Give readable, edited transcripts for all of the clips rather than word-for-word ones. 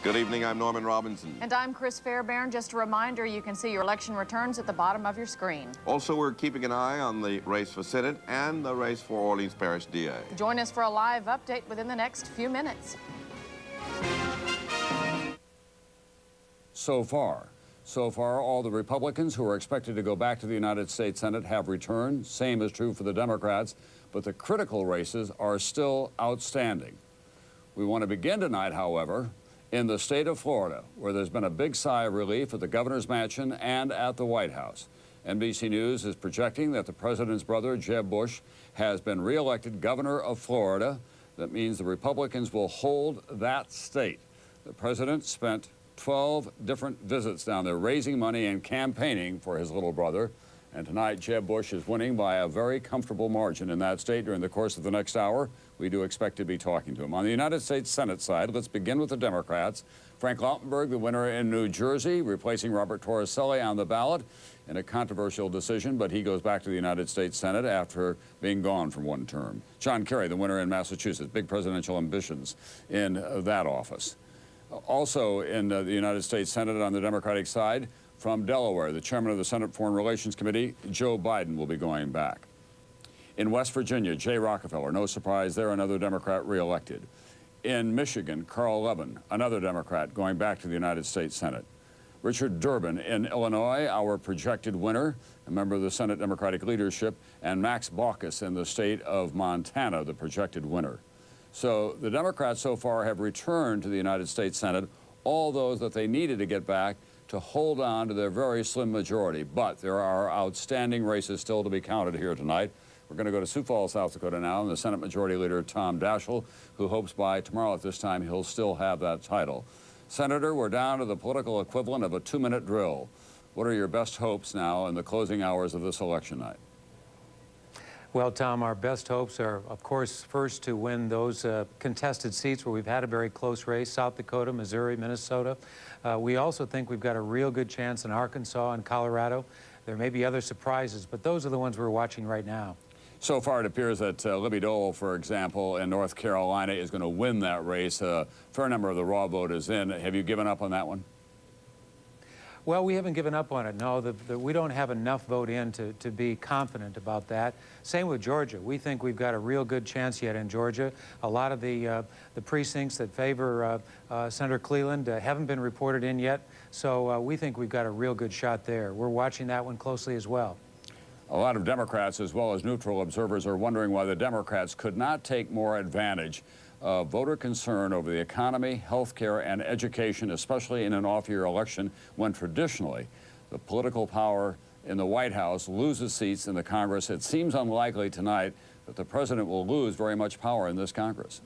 Good evening, I'm Norman Robinson. And I'm Chris Fairbairn. Just a reminder, you can see your election returns at the bottom of your screen. Also, we're keeping an eye on the race for Senate and the race for Orleans Parish DA. Join us for a live update within the next few minutes. So far, all the Republicans who are expected to go back to the United States Senate have returned. Same is true for the Democrats, but the critical races are still outstanding. We want to begin tonight, however, in the state of Florida, where there's been a big sigh of relief at the governor's mansion and at the White House. NBC News is projecting that the president's brother, Jeb Bush, has been reelected governor of Florida. That means the Republicans will hold that state. The president spent 12 different visits down there raising money and campaigning for his little brother. And tonight, Jeb Bush is winning by a very comfortable margin in that state. During the course of the next hour, we do expect to be talking to him. On the United States Senate side, let's begin with the Democrats. Frank Lautenberg, the winner in New Jersey, replacing Robert Torricelli on the ballot in a controversial decision, but he goes back to the United States Senate after being gone for one term. John Kerry, the winner in Massachusetts, big presidential ambitions in that office. Also in the United States Senate on the Democratic side, from Delaware, the chairman of the Senate Foreign Relations Committee, Joe Biden, will be going back. In West Virginia, Jay Rockefeller, no surprise there, another Democrat reelected. In Michigan, Carl Levin, another Democrat, going back to the United States Senate. Richard Durbin in Illinois, our projected winner, a member of the Senate Democratic leadership, and Max Baucus in the state of Montana, the projected winner. So the Democrats so far have returned to the United States Senate all those that they needed to get back to hold on to their very slim majority. But there are outstanding races still to be counted here tonight. We're going to go to Sioux Falls, South Dakota now, and the Senate Majority Leader, Tom Daschle, who hopes by tomorrow at this time he'll still have that title. Senator, we're down to the political equivalent of a 2-minute drill. What are your best hopes now in the closing hours of this election night? Well, Tom, our best hopes are, of course, first to win those contested seats where we've had a very close race, South Dakota, Missouri, Minnesota. We also think we've got a real good chance in Arkansas and Colorado. There may be other surprises, but those are the ones we're watching right now. So far, it appears that Libby Dole, for example, in North Carolina is going to win that race. A fair number of the raw vote is in. Have you given up on that one? Well, we haven't given up on it. No, we don't have enough vote in to be confident about that. Same with Georgia. We think we've got a real good chance yet in Georgia. A lot of the precincts that favor Senator Cleland haven't been reported in yet, so we think we've got a real good shot there. We're watching that one closely as well. A lot of Democrats, as well as neutral observers, are wondering why the Democrats could not take more advantage of voter concern over the economy, health care, and education, especially in an off-year election when traditionally the political power in the White House loses seats in the Congress. It seems unlikely tonight that the president will lose very much power in this Congress.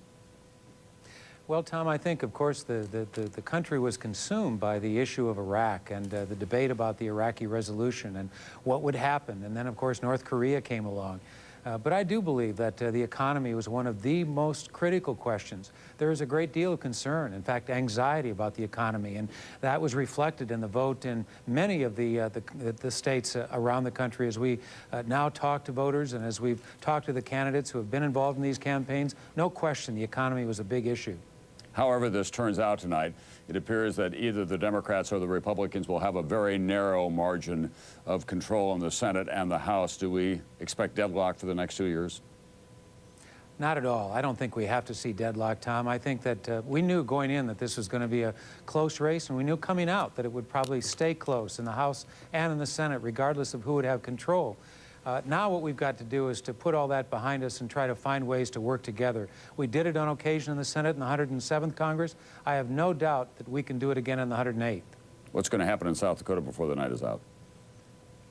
Well, Tom, I think, of course, the country was consumed by the issue of Iraq and the debate about the Iraqi resolution and what would happen. And then, of course, North Korea came along. But I do believe that the economy was one of the most critical questions. There is a great deal of concern, in fact, anxiety about the economy, and that was reflected in the vote in many of the states around the country as we now talk to voters and as we've talked to the candidates who have been involved in these campaigns. No question the economy was a big issue. However this turns out tonight, it appears that either the Democrats or the Republicans will have a very narrow margin of control in the Senate and the House. Do we expect deadlock for the next 2 years? Not at all. I don't think we have to see deadlock, Tom. I think that we knew going in that this was going to be a close race, and we knew coming out that it would probably stay close in the House and in the Senate, regardless of who would have control. Now what we've got to do is to put all that behind us and try to find ways to work together. We did it on occasion in the Senate in the 107th Congress. I have no doubt that we can do it again in the 108th. What's going to happen in South Dakota before the night is out?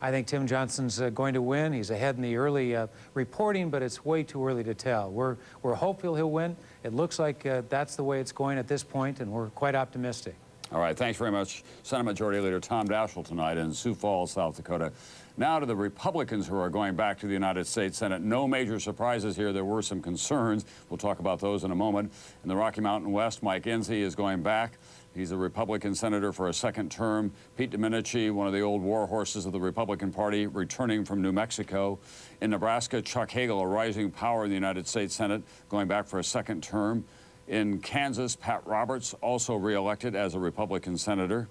I think Tim Johnson's going to win. He's ahead in the early reporting, but it's way too early to tell. We're hopeful he'll win. It looks like that's the way it's going at this point, and we're quite optimistic. All right, thanks very much, Senate Majority Leader Tom Daschle tonight in Sioux Falls, South Dakota. Now to the Republicans who are going back to the United States Senate. No major surprises here. There were some concerns. We'll talk about those in a moment. In the Rocky Mountain West, Mike Enzi is going back. He's a Republican senator for a second term. P.M E.T, one of the old war horses of the Republican Party, returning from New Mexico. In Nebraska, Chuck Hagel, a rising power in the United States Senate, going back for a second term. In Kansas, Pat Roberts, also reelected as a Republican senator.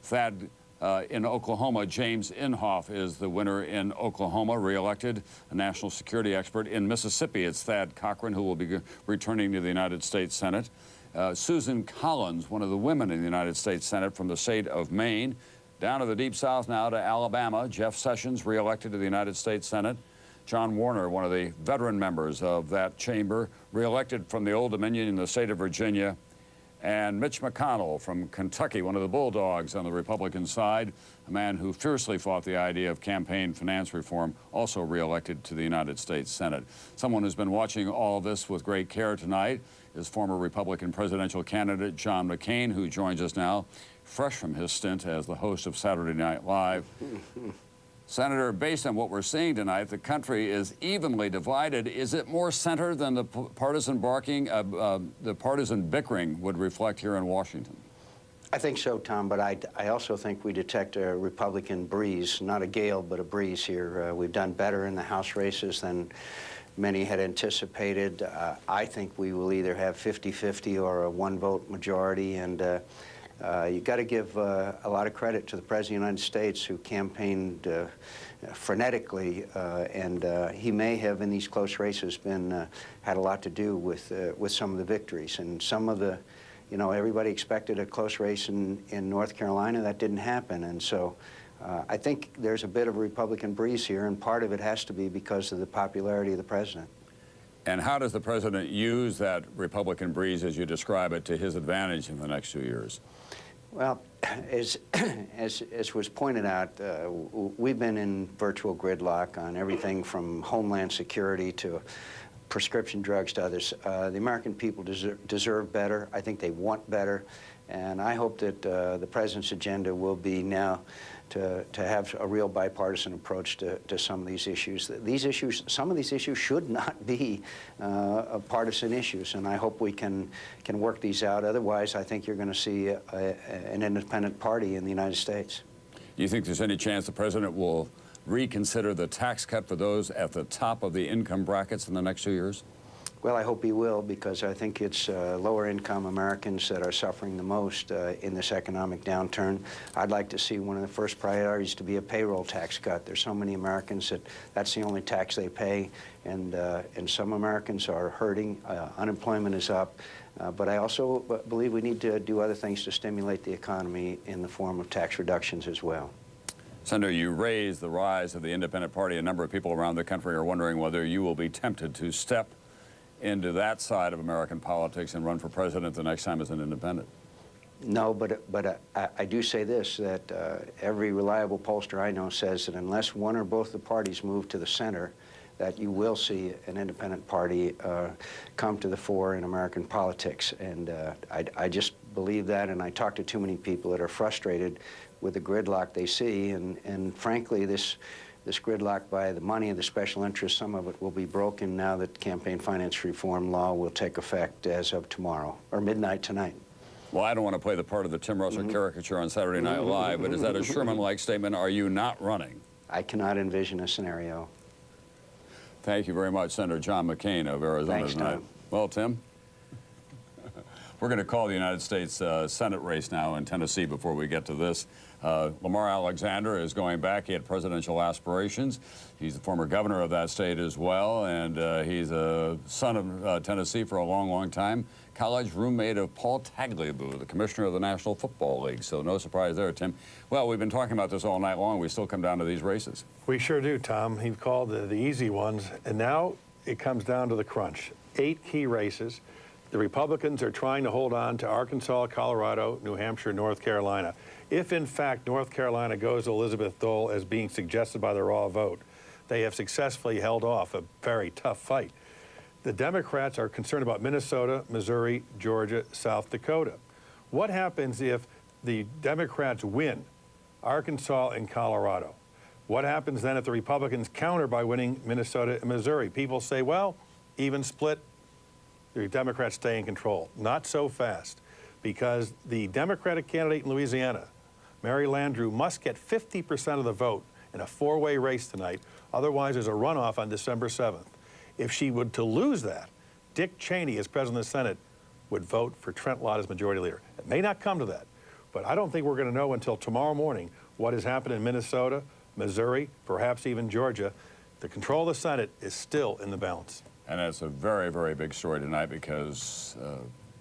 In Oklahoma, James Inhofe is the winner in Oklahoma, reelected, a national security expert. In Mississippi, it's Thad Cochran, who will be returning to the United States Senate. Susan Collins, one of the women in the United States Senate from the state of Maine. Down to the Deep South now to Alabama, Jeff Sessions, reelected to the United States Senate. John Warner, one of the veteran members of that chamber, reelected from the Old Dominion in the state of Virginia. And Mitch McConnell from Kentucky, one of the bulldogs on the Republican side, a man who fiercely fought the idea of campaign finance reform, also reelected to the United States Senate. Someone who's been watching all this with great care tonight is former Republican presidential candidate John McCain, who joins us now, fresh from his stint as the host of Saturday Night Live. Senator, based on what we're seeing tonight, the country is evenly divided. Is it more center than the partisan bickering would reflect here in Washington? I think so, Tom, but I also think we detect a Republican breeze, not a gale, but a breeze here. We've done better in the House races than many had anticipated. I think we will either have 50-50 or a one-vote majority, and you've got to give a lot of credit to the President of the United States, who campaigned frenetically, and he may have, in these close races, had a lot to do with some of the victories. And some of the, everybody expected a close race in North Carolina. That didn't happen, and so I think there's a bit of a Republican breeze here, and part of it has to be because of the popularity of the president. And how does the president use that Republican breeze, as you describe it, to his advantage in the next 2 years? Well, as was pointed out, we've been in virtual gridlock on everything from Homeland Security to prescription drugs to others. The American people deserve better. I think they want better. And I hope that the president's agenda will be now to have a real bipartisan approach to some of these issues. Some of these issues should not be partisan issues, and I hope we can work these out. Otherwise, I think you're going to see an independent party in the United States. Do you think there's any chance the president will reconsider the tax cut for those at the top of the income brackets in the next 2 years? Well, I hope he will, because I think it's lower-income Americans that are suffering the most in this economic downturn. I'd like to see one of the first priorities to be a payroll tax cut. There's so many Americans that's the only tax they pay, and some Americans are hurting. Unemployment is up. But I also believe we need to do other things to stimulate the economy in the form of tax reductions as well. Senator, you raised the rise of the independent party. A number of people around the country are wondering whether you will be tempted to step into that side of American politics and run for president the next time as an independent. No, but I do say this, that every reliable pollster I know says that unless one or both the parties move to the center, that you will see an independent party come to the fore in American politics. And I just believe that, and I talk to too many people that are frustrated with the gridlock they see, and frankly, this gridlock by the money of the special interests, some of it will be broken now that campaign finance reform law will take effect as of tomorrow, or midnight tonight. Well, I don't want to play the part of the Tim Russell caricature on Saturday Night Live, but is that a Sherman-like statement? Are you not running? I cannot envision a scenario. Thank you very much, Senator John McCain of Arizona Thanks, tonight. Tom. Well, Tim, we're going to call the United States Senate race now in Tennessee before we get to this. Lamar Alexander is going back. He had presidential aspirations. He's the former governor of that state as well, and he's a son of Tennessee for a long, long time. College roommate of Paul Tagliabue, the commissioner of the National Football League. So no surprise there, Tim. Well, we've been talking about this all night long. We still come down to these races. We sure do, Tom. He called the easy ones, and now it comes down to the crunch. 8 key races. The Republicans are trying to hold on to Arkansas, Colorado, New Hampshire, North Carolina. If, in fact, North Carolina goes to Elizabeth Dole as being suggested by the raw vote, they have successfully held off a very tough fight. The Democrats are concerned about Minnesota, Missouri, Georgia, South Dakota. What happens if the Democrats win Arkansas and Colorado? What happens then if the Republicans counter by winning Minnesota and Missouri? People say, well, even split, the Democrats stay in control. Not so fast, because the Democratic candidate in Louisiana, Mary Landrieu, must get 50% of the vote in a 4-way race tonight. Otherwise, there's a runoff on December 7th. If she were to lose that, Dick Cheney, as president of the Senate, would vote for Trent Lott as majority leader. It may not come to that, but I don't think we're going to know until tomorrow morning what has happened in Minnesota, Missouri, perhaps even Georgia. The control of the Senate is still in the balance. And it's a very, very big story tonight because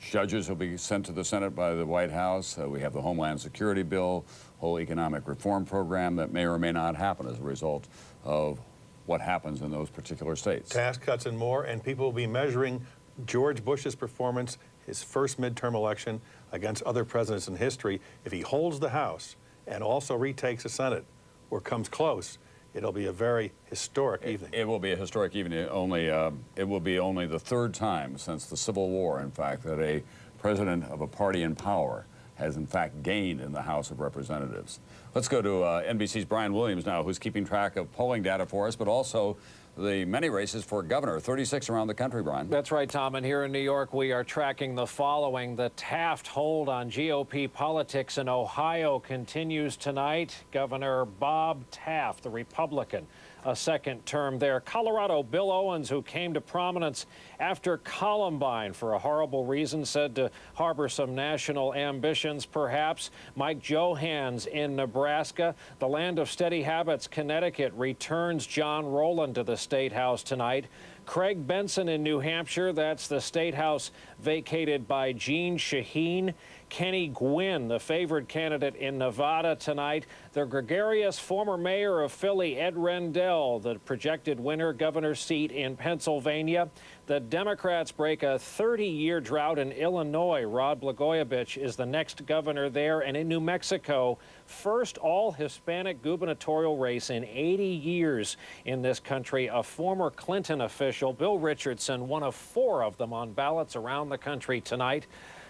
judges will be sent to the Senate by the White House. We have the Homeland Security bill, whole economic reform program that may or may not happen as a result of what happens in those particular states. Tax cuts and more, and people will be measuring George Bush's performance, his first midterm election, against other presidents in history. If he holds the House and also retakes the Senate, or comes close, it'll be a very historic evening. It will be a historic evening. It will be only the third time since the Civil War, in fact, that a president of a party in power has, in fact, gained in the House of Representatives. Let's go to NBC's Brian Williams now, who's keeping track of polling data for us, but also the many races for governor, 36 around the country, Brian. That's right, Tom. And here in New York, we are tracking the following. The Taft hold on GOP politics in Ohio continues tonight. Governor Bob Taft, the Republican, a second term there. Colorado, Bill Owens, who came to prominence after Columbine for a horrible reason, said to harbor some national ambitions, perhaps. Mike Johans in Nebraska. The land of steady habits, Connecticut, returns John Rowland to the State House tonight. Craig Benson in New Hampshire, that's the State House vacated by Jeanne Shaheen. Kenny Gwynn, the favored candidate in Nevada tonight. The gregarious former mayor of Philly, Ed Rendell, the projected winner, governor's seat in Pennsylvania. The Democrats break a 30-year drought in Illinois. Rod Blagojevich is the next governor there. And in New Mexico, first all-Hispanic gubernatorial race in 80 years in this country. A former Clinton official, Bill Richardson, one of 4 of them on ballots around the country tonight.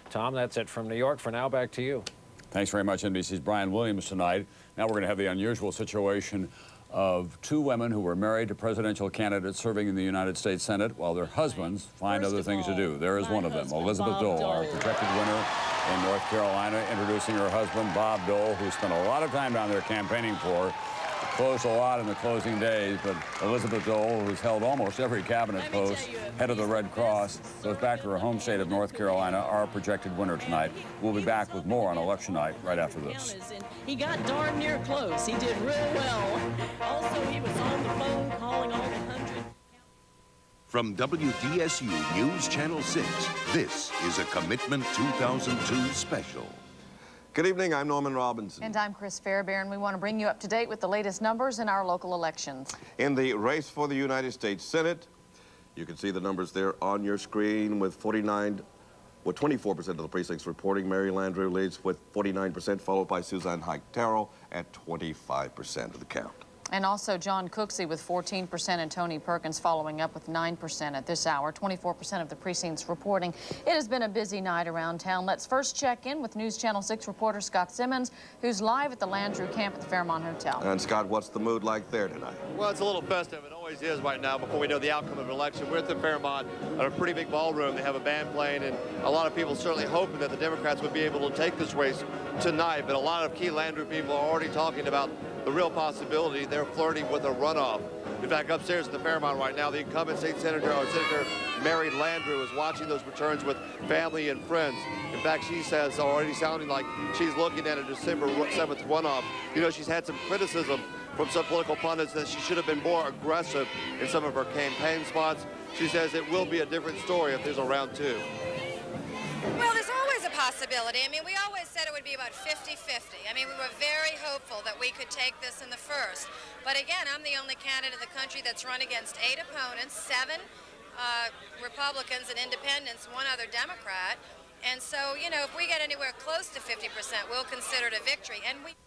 Tom, that's it from New York. For now, back to you. Thanks very much, NBC's Brian Williams tonight. Now we're going to have the unusual situation of 2 women who were married to presidential candidates serving in the United States Senate while their husbands find other things to do. There is one of them, Elizabeth Dole, our projected winner in North Carolina, introducing her husband, Bob Dole, who spent a lot of time down there campaigning for. Closed a lot in the closing days, but Elizabeth Dole, who's held almost every cabinet post, head of the Red Cross, goes back to her home state of North Carolina, our projected winner tonight. We'll be back with more on election night right after this. He got darn near close. He did real well. Also, he was on the phone calling all the 100. From WDSU News Channel 6, this is a Commitment 2002 special. Good evening, I'm Norman Robinson. And I'm Chris Fairbairn. We want to bring you up to date with the latest numbers in our local elections. In the race for the United States Senate, you can see the numbers there on your screen with 24% of the precincts reporting. Mary Landrieu leads with 49%, followed by Suzanne Hike-Terrell at 25% of the count. And also John Cooksey with 14% and Tony Perkins following up with 9% at this hour. 24% of the precincts reporting. It has been a busy night around town. Let's first check in with News Channel 6 reporter Scott Simmons, who's live at the Landrieu camp at the Fairmont Hotel. And Scott, what's the mood like there tonight? Well, it's a little festive. It always is right now before we know the outcome of an election. We're at the Fairmont at a pretty big ballroom. They have a band playing, and a lot of people certainly hoping that the Democrats would be able to take this race tonight. But a lot of key Landrieu people are already talking about the real possibility. They're flirting with a runoff. In fact, upstairs at the Fairmont right now, the incumbent state senator, or Senator Mary Landrieu, is watching those returns with family and friends. In fact, she says, already sounding like she's looking at a December 7th runoff. You know, she's had some criticism from some political pundits that she should have been more aggressive in some of her campaign spots. She says it will be a different story if there's a round 2. Well, there's always a possibility. I mean, we always said it would be about 50-50. I mean, we were very hopeful that we could take this in the first. But again, I'm the only candidate in the country that's run against 8 opponents, 7 Republicans and independents, 1 other Democrat. And so, you know, if we get anywhere close to 50%, we'll consider it a victory. And we...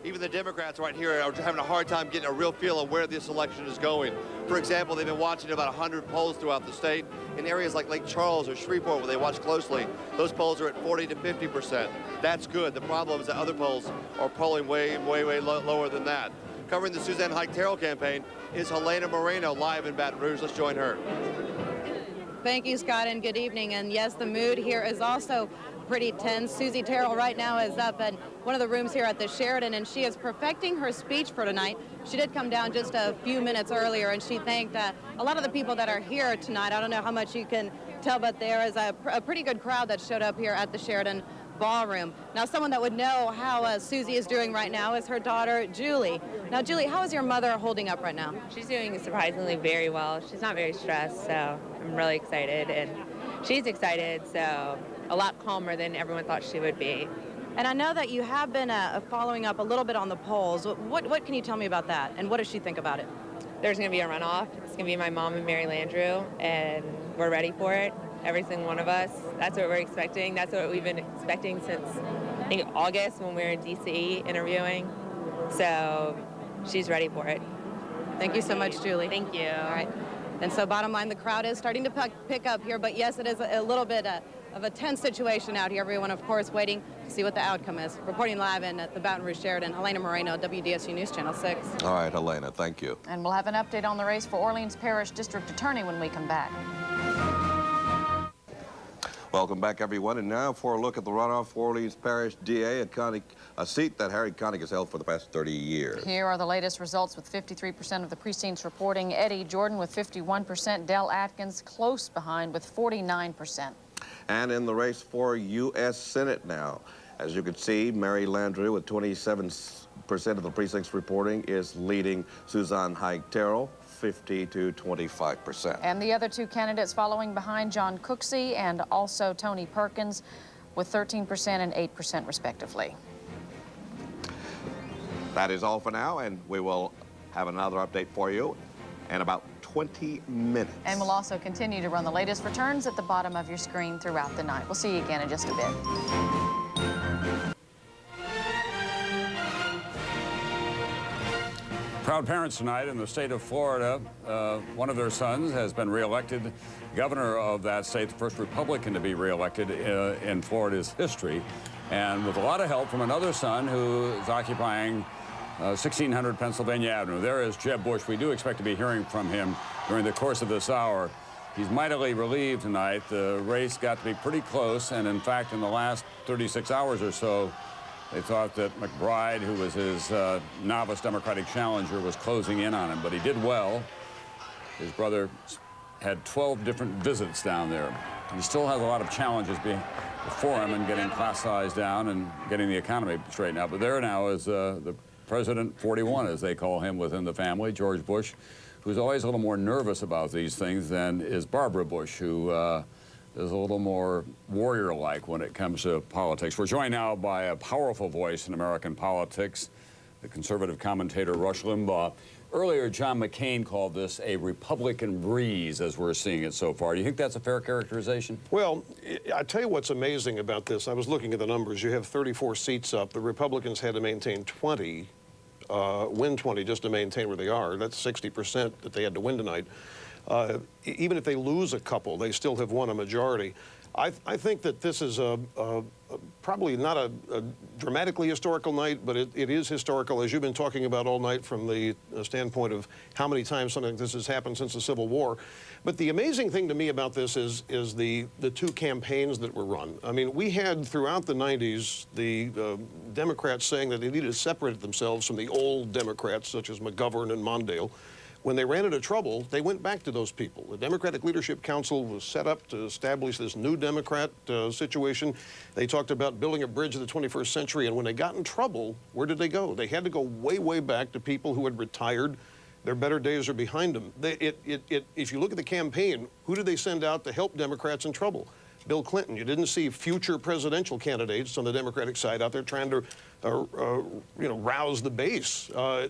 Even the Democrats right here are having a hard time getting a real feel of where this election is going. For example, they've been watching about 100 polls throughout the state. In areas like Lake Charles or Shreveport, where they watch closely, those polls are at 40 to 50%. That's good. The problem is that other polls are polling way lower than that. Covering the Suzanne Hike-Terrell campaign is Helena Moreno, live in Baton Rouge. Let's join her. Thank you, Scott, and good evening. And yes, the mood here is also pretty tense. Susie Terrell right now is up in one of the rooms here at the Sheraton, and she is perfecting her speech for tonight. She did come down just a few minutes earlier, and she thanked a lot of the people that are here tonight. I don't know how much you can tell, but there is a pretty good crowd that showed up here at the Sheraton Ballroom. Now, someone that would know how Susie is doing right now is her daughter, Julie. Now, Julie, how is your mother holding up right now? She's doing surprisingly very well. She's not very stressed, so I'm really excited, and she's excited, so a lot calmer than everyone thought she would be. And I know that you have been following up a little bit on the polls. What can you tell me about that, and what does she think about it? There's going to be a runoff. It's going to be my mom and Mary Landrieu, and we're ready for it. Every single one of us. That's what we're expecting. That's what we've been expecting since, I think, August when we were in D.C. interviewing. So she's ready for it. Thank you so much, Julie. Thank you. All right. And so bottom line, the crowd is starting to pick up here, but yes, it is a little bit of a tense situation out here. Everyone, of course, waiting to see what the outcome is. Reporting live in the Baton Rouge Sheraton, Helena Moreno, WDSU News Channel 6. All right, Helena, thank you. And we'll have an update on the race for Orleans Parish District Attorney when we come back. Welcome back, everyone. And now for a look at the runoff for Orleans Parish DA, a seat that Harry Connick has held for the past 30 years. Here are the latest results with 53% of the precincts reporting. Eddie Jordan with 51%, Dell Atkins close behind with 49%. And in the race for U.S. Senate now, as you can see, Mary Landrieu with 27% of the precincts reporting is leading Suzanne Hyde-Terrell, 50 to 25%. And the other two candidates following behind, John Cooksey and also Tony Perkins, with 13% and 8% respectively. That is all for now, and we will have another update for you in about 20 minutes. And we'll also continue to run the latest returns at the bottom of your screen throughout the night. We'll see you again in just a bit. Proud parents tonight in the state of Florida. One of their sons has been reelected governor of that state, the first Republican to be reelected in Florida's history, and with a lot of help from another son who is occupying 1600 Pennsylvania Avenue. There is Jeb Bush. We do expect to be hearing from him during the course of this hour. He's mightily relieved tonight. The race got to be pretty close, and in fact, in the last 36 hours or so, they thought that McBride, who was his novice Democratic challenger, was closing in on him, but he did well. His brother had 12 different visits down there. He still has a lot of challenges before him in getting class size down and getting the economy straightened out. But there now is the President 41, as they call him within the family, George Bush, who's always a little more nervous about these things than is Barbara Bush, who is a little more warrior-like when it comes to politics. We're joined now by a powerful voice in American politics, the conservative commentator Rush Limbaugh. Earlier, John McCain called this a Republican breeze, as we're seeing it so far. Do you think that's a fair characterization? Well, I tell you what's amazing about this. I was looking at the numbers. You have 34 seats up. The Republicans had to maintain 20, win 20 just to maintain where they are. That's 60% that they had to win tonight. Even if they lose a couple, they still have won a majority. I think that this is probably not a dramatically historical night, but it is historical, as you've been talking about all night, from the standpoint of how many times something like this has happened since the Civil War. But the amazing thing to me about this is the two campaigns that were run. I mean, we had throughout the 90s the Democrats saying that they needed to separate themselves from the old Democrats, such as McGovern and Mondale. When they ran into trouble, they went back to those people. The Democratic Leadership Council was set up to establish this new Democrat situation. They talked about building a bridge of the 21st century, and when they got in trouble, where did they go? They had to go way, way back to people who had retired. Their better days are behind them. If you look at the campaign, who did they send out to help Democrats in trouble? Bill Clinton. You didn't see future presidential candidates on the Democratic side out there trying to rouse the base. I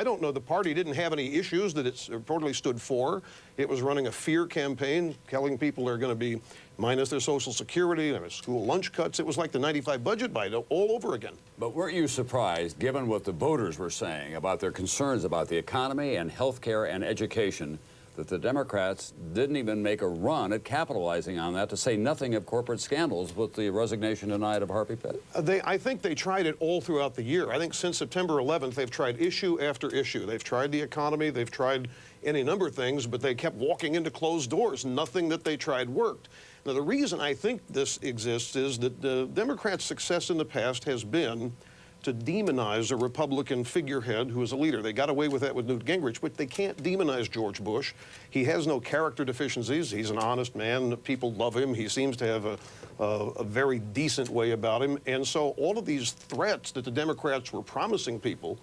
don't know. The party didn't have any issues that it's reportedly stood for. It was running a fear campaign, telling people they're going to be minus their Social Security, school lunch cuts. It was like the 95 budget bite all over again. But weren't you surprised, given what the voters were saying about their concerns about the economy and health care and education, that the Democrats didn't even make a run at capitalizing on that, to say nothing of corporate scandals with the resignation tonight of Harvey Pitt? I think they tried it all throughout the year. I think since September 11th, they've tried issue after issue. They've tried the economy, they've tried any number of things, but they kept walking into closed doors. Nothing that they tried worked. Now, the reason I think this exists is that the Democrats' success in the past has been to demonize a Republican figurehead who is a leader. They got away with that with Newt Gingrich, but they can't demonize George Bush. He has no character deficiencies. He's an honest man. People love him. He seems to have a very decent way about him. And so all of these threats that the Democrats were promising people,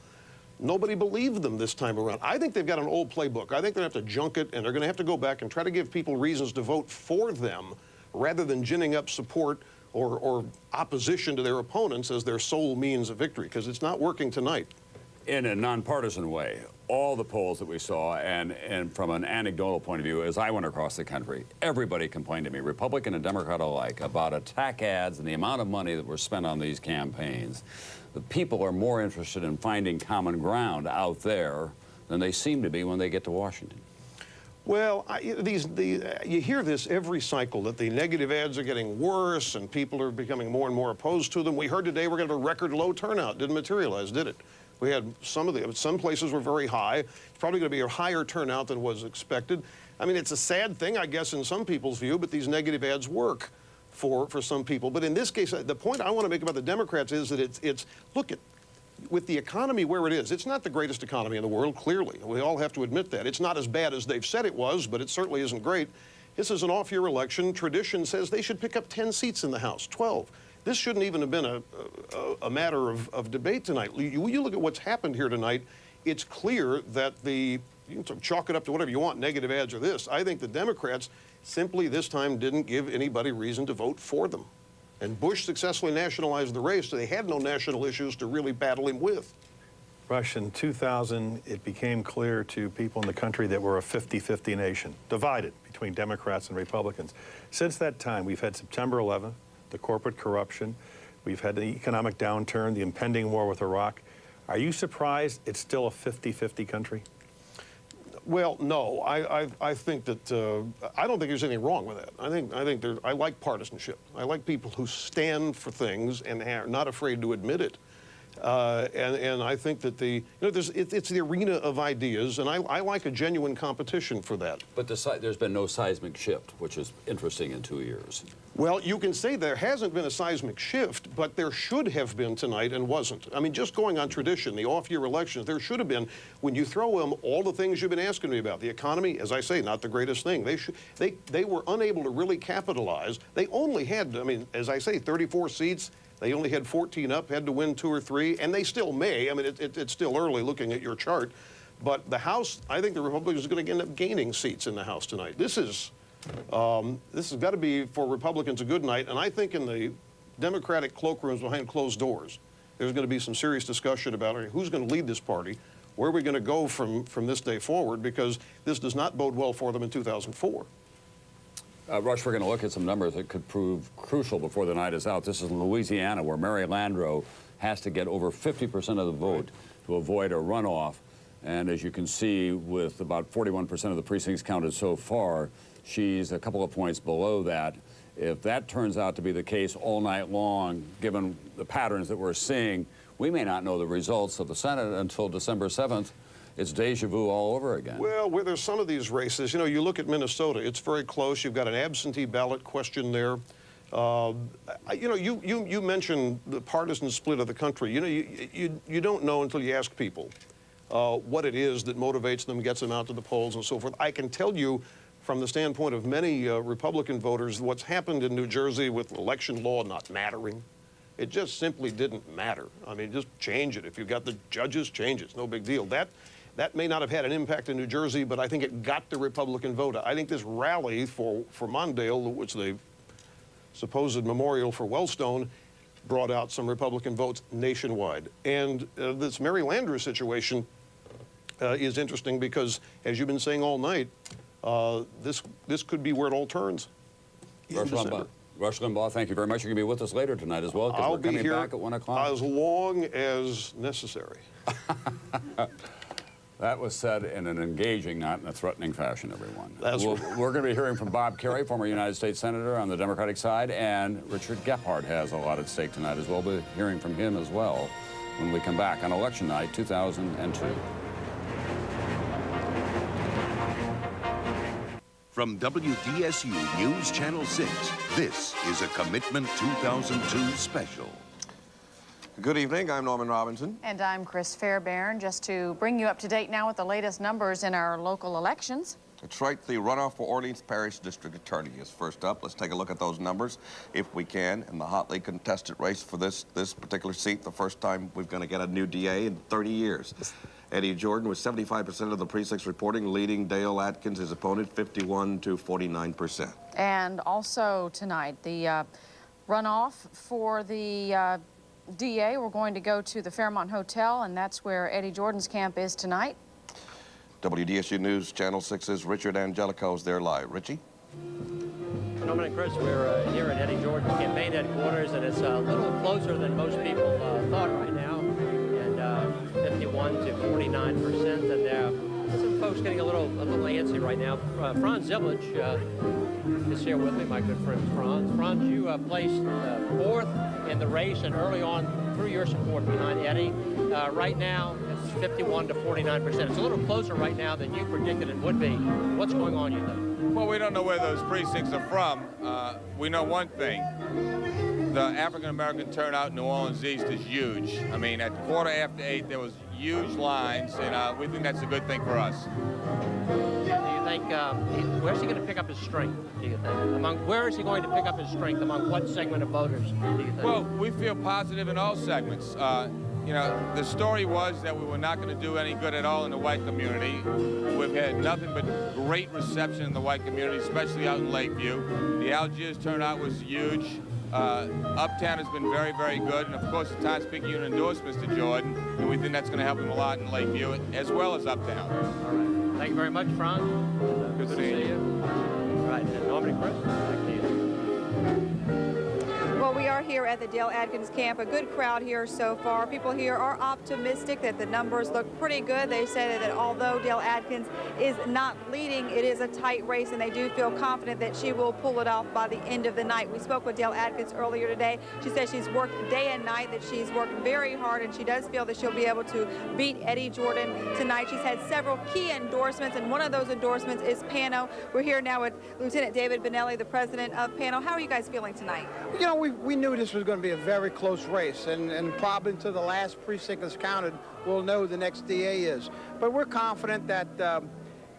nobody believed them this time around. I think they've got an old playbook. I think they're going to have to junk it, and they're going to have to go back and try to give people reasons to vote for them rather than ginning up support or opposition to their opponents as their sole means of victory, because it's not working tonight. In a nonpartisan way, all the polls that we saw, and from an anecdotal point of view, as I went across the country, everybody complained to me, Republican and Democrat alike, about attack ads and the amount of money that were spent on these campaigns. The people are more interested in finding common ground out there than they seem to be when they get to Washington. Well, you hear this every cycle, that the negative ads are getting worse and people are becoming more and more opposed to them. We heard today we're going to have a record low turnout. Didn't materialize, did it? We had some places were very high. It's probably going to be a higher turnout than was expected. I mean, it's a sad thing, I guess, in some people's view, but these negative ads work for some people. But in this case, the point I want to make about the Democrats is that look, with the economy where it is, it's not the greatest economy in the world, clearly. We all have to admit that. It's not as bad as they've said it was, but it certainly isn't great. This is an off-year election. Tradition says they should pick up 10 seats in the House, 12. This shouldn't even have been a matter of debate tonight. You look at what's happened here tonight, it's clear that you can chalk it up to whatever you want, negative ads or this. I think the Democrats simply this time didn't give anybody reason to vote for them. And Bush successfully nationalized the race, so they had no national issues to really battle him with. Rush, in 2000, it became clear to people in the country that we're a 50-50 nation, divided between Democrats and Republicans. Since that time, we've had September 11th, the corporate corruption, we've had the economic downturn, the impending war with Iraq. Are you surprised it's still a 50-50 country? Well, no. I think that I don't think there's anything wrong with that. I like partisanship. I like people who stand for things and are not afraid to admit it. And I think that it's the arena of ideas, and I like a genuine competition for that. But there's been no seismic shift, which is interesting in 2 years. Well, you can say there hasn't been a seismic shift, but there should have been tonight and wasn't. I mean, just going on tradition, the off-year elections, there should have been, when you throw them all the things you've been asking me about. The economy, as I say, not the greatest thing. They were unable to really capitalize. They only had, I mean, as I say, 34 seats. They only had 14 up, had to win 2 or 3, and they still may. I mean, it's still early looking at your chart. But the House, I think the Republicans are going to end up gaining seats in the House tonight. This has got to be, for Republicans, a good night. And I think in the Democratic cloakrooms behind closed doors, there's going to be some serious discussion about who's going to lead this party, where are we going to go from this day forward, because this does not bode well for them in 2004. Rush, we're going to look at some numbers that could prove crucial before the night is out. This is in Louisiana, where Mary Landrieu has to get over 50% of the vote to avoid a runoff. And as you can see, with about 41% of the precincts counted so far, she's a couple of points below that. If that turns out to be the case all night long, given the patterns that we're seeing, we may not know the results of the Senate until December 7th. It's deja vu all over again. Well, where there's some of these races, you look at Minnesota, it's very close. You've got an absentee ballot question there. You mentioned the partisan split of the country. You don't know until you ask people what it is that motivates them, gets them out to the polls and so forth. I can tell you from the standpoint of many Republican voters, what's happened in New Jersey with election law not mattering. It just simply didn't matter. I mean, just change it. If you've got the judges, change it. It's no big deal. That may not have had an impact in New Jersey, but I think it got the Republican vote. I think this rally for Mondale, which the supposed memorial for Wellstone, brought out some Republican votes nationwide. And this Mary Landrieu situation is interesting because, as you've been saying all night, this could be where it all turns. Rush Limbaugh, thank you very much. You're going to be with us later tonight as well, because we're coming back at 1 o'clock. As long as necessary. That was said in an engaging, not in a threatening fashion, everyone. We're going to be hearing from Bob Kerrey, former United States Senator on the Democratic side, and Richard Gephardt has a lot at stake tonight as well. We'll be hearing from him as well when we come back on Election Night 2002. From WDSU News Channel 6, this is a Commitment 2002 special. Good evening. I'm Norman Robinson. And I'm Chris Fairbairn. Just to bring you up to date now with the latest numbers in our local elections. That's right. The runoff for Orleans Parish District Attorney is first up. Let's take a look at those numbers, if we can, in the hotly contested race for this particular seat. The first time we're going to get a new DA in 30 years. Eddie Jordan with 75% of the precincts reporting, leading Dale Atkins, his opponent, 51 to 49%. And also tonight, the runoff for the DA, we're going to go to the Fairmont Hotel, and that's where Eddie Jordan's camp is tonight. WDSU News Channel 6's Richard Angelico is there live. Richie? Norman and Chris, we're here at Eddie Jordan's campaign headquarters, and it's a little closer than most people thought right now, and 51 to 49%, and there are some folks getting a little antsy right now. Franz Zillage is here with me, my good friend Franz. Franz, you placed fourth in the race, and early on through your support behind Eddie. Right now, it's 51 to 49%. It's a little closer right now than you predicted it would be. What's going on, you think? Well, we don't know where those precincts are from. We know one thing. The African-American turnout in New Orleans East is huge. I mean, at 8:15, there was huge lines, and we think that's a good thing for us. Do you think, where's he going to pick up his strength, do you think? Where is he going to pick up his strength? Among what segment of voters, do you think? Well, we feel positive in all segments. You know, the story was that we were not going to do any good at all in the white community. We've had nothing but great reception in the white community, especially out in Lakeview. The Algiers turnout was huge. Uptown has been very, very good. And, of course, the Times-Picayune endorsements to Jordan, and we think that's going to help him a lot in Lakeview, as well as Uptown. All right. Thank you very much, Franz. Good to see you. All right, and Norman and Chris, back to you. Well, we are here at the Dale Atkins camp. A good crowd here so far. People here are optimistic that the numbers look pretty good. They say that although Dale Atkins is not leading, it is a tight race, and they do feel confident that she will pull it off by the end of the night. We spoke with Dale Atkins earlier today. She said she's worked day and night, that she's worked very hard, and she does feel that she'll be able to beat Eddie Jordan tonight. She's had several key endorsements, and one of those endorsements is PANO. We're here now with Lieutenant David Benelli, the president of PANO. How are you guys feeling tonight? You know, we knew this was going to be a very close race, and probably until the last precinct is counted, we'll know who the next DA is. But we're confident that,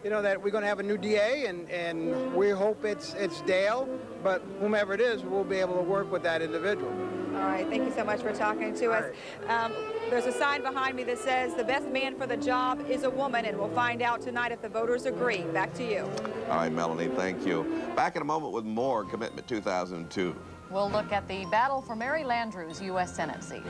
you know, that we're going to have a new DA, and we hope it's Dale, but whomever it is, we'll be able to work with that individual. All right, thank you so much for talking to us. There's a sign behind me that says the best man for the job is a woman, and we'll find out tonight if the voters agree. Back to you. All right, Melanie, thank you. Back in a moment with more Commitment 2002. We'll look at the battle for Mary Landrieu's U.S. Senate seat.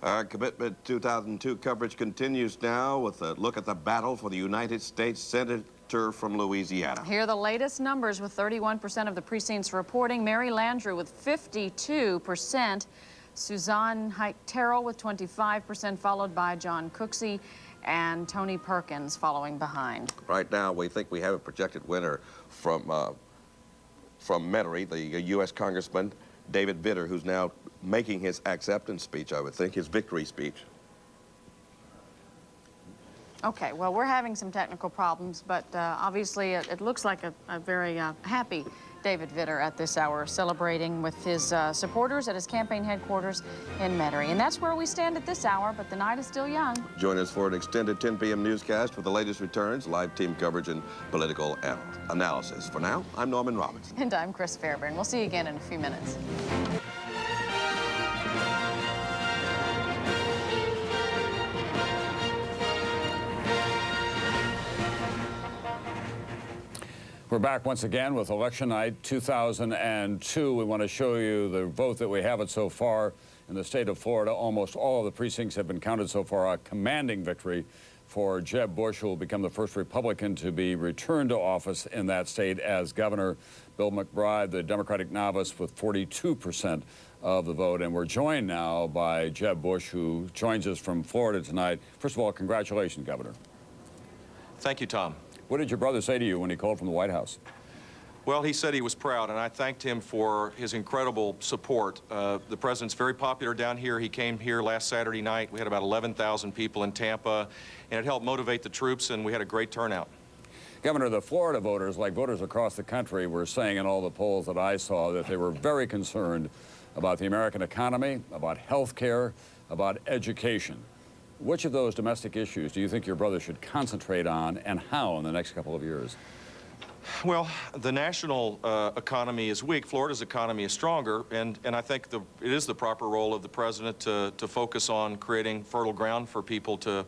Our Commitment 2002 coverage continues now with a look at the battle for the United States Senator from Louisiana. Here are the latest numbers with 31% of the precincts reporting. Mary Landrieu with 52%. Suzanne Hite-Terrell with 25%, followed by John Cooksey and Tony Perkins following behind. Right now, we think we have a projected winner from Metairie, the U.S. Congressman David Vitter, who's now making his acceptance speech, I would think, his victory speech. Okay, well, we're having some technical problems, but obviously it looks like a very happy David Vitter at this hour, celebrating with his supporters at his campaign headquarters in Metairie. And that's where we stand at this hour, but the night is still young. Join us for an extended 10 p.m. newscast with the latest returns, live team coverage, and political analysis. For now, I'm Norman Robinson. And I'm Chris Fairbairn. We'll see you again in a few minutes. We're back once again with Election Night 2002. We want to show you the vote that we have it so far in the state of Florida. Almost all of the precincts have been counted so far. A commanding victory for Jeb Bush, who will become the first Republican to be returned to office in that state as governor. Bill McBride, the Democratic novice, with 42% of the vote. And we're joined now by Jeb Bush, who joins us from Florida tonight. First of all, congratulations, Governor. Thank you, Tom. What did your brother say to you when he called from the White House? Well, he said he was proud, and I thanked him for his incredible support. The president's very popular down here. He came here last Saturday night. We had about 11,000 people in Tampa, and it helped motivate the troops, and we had a great turnout. Governor, the Florida voters, like voters across the country, were saying in all the polls that I saw that they were very concerned about the American economy, about health care, about education. Which of those domestic issues do you think your brother should concentrate on, and how, in the next couple of years? Well, the national economy is weak. Florida's economy is stronger, and I think it is the proper role of the president to focus on creating fertile ground for people to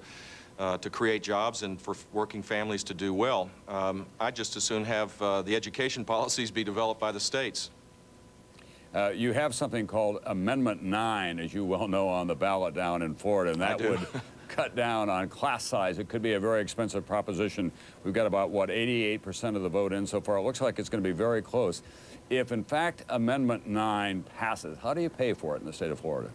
create jobs and for working families to do well. I'd just as soon have the education policies be developed by the states. You have something called Amendment 9, as you well know, on the ballot down in Florida, and that would cut down on class size. It could be a very expensive proposition. We've got about, what, 88% of the vote in so far. It looks like it's going to be very close. If, in fact, Amendment 9 passes, how do you pay for it in the state of Florida?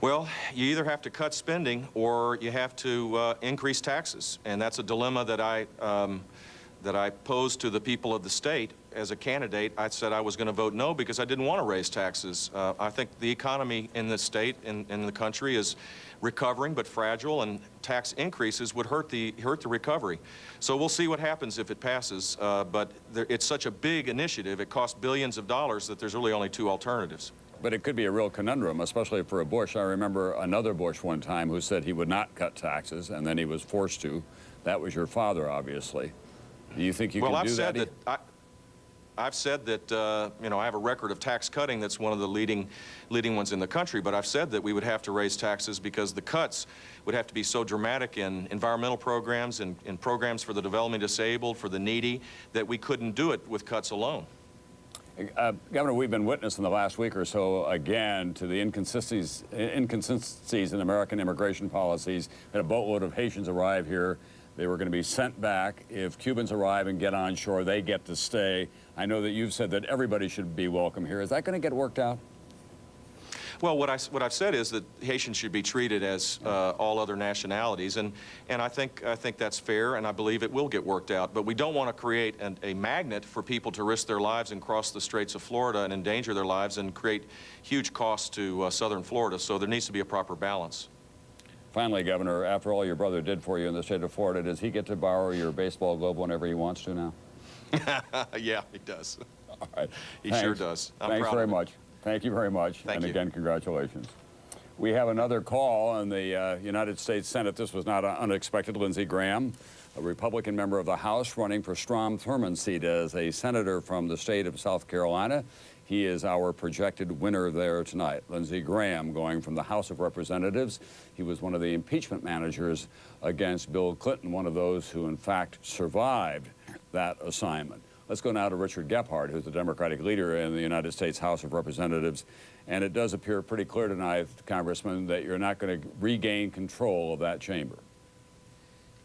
Well, you either have to cut spending or you have to increase taxes, and that's a dilemma that I posed to the people of the state. As a candidate, I said I was going to vote no because I didn't want to raise taxes. I think the economy in the state, in the country, is recovering but fragile, and tax increases would hurt the recovery. So we'll see what happens if it passes, but it's such a big initiative, it costs billions of dollars, that there's really only two alternatives. But it could be a real conundrum, especially for a Bush. I remember another Bush one time who said he would not cut taxes, and then he was forced to. That was your father, obviously. Do you think you can do that? I've said that, you know, I have a record of tax cutting that's one of the leading ones in the country, but I've said that we would have to raise taxes because the cuts would have to be so dramatic in environmental programs and in programs for the developmentally disabled, for the needy, that we couldn't do it with cuts alone. Governor, we've been witness in the last week or so, again, to the inconsistencies in American immigration policies. We had a boatload of Haitians arrive here. They were going to be sent back. If Cubans arrive and get on shore, they get to stay. I know that you've said that everybody should be welcome here. Is that going to get worked out? Well, what I've said is that Haitians should be treated as all other nationalities, and I think that's fair, and I believe it will get worked out. But we don't want to create a magnet for people to risk their lives and cross the Straits of Florida and endanger their lives and create huge costs to southern Florida. So there needs to be a proper balance. Finally, Governor, after all your brother did for you in the state of Florida, does he get to borrow your baseball glove whenever he wants to now? Yeah, he does. All right. He sure does. Thanks very much. Thank you very much. Thank you. And again, congratulations. We have another call in the United States Senate. This was not unexpected. Lindsey Graham, a Republican member of the House, running for Strom Thurmond's seat as a senator from the state of South Carolina. He is our projected winner there tonight. Lindsey Graham, going from the House of Representatives. He was one of the impeachment managers against Bill Clinton, one of those who, in fact, survived that assignment. Let's go now to Richard Gephardt, who's the Democratic leader in the United States House of Representatives. And it does appear pretty clear tonight, Congressman, that you're not going to regain control of that chamber.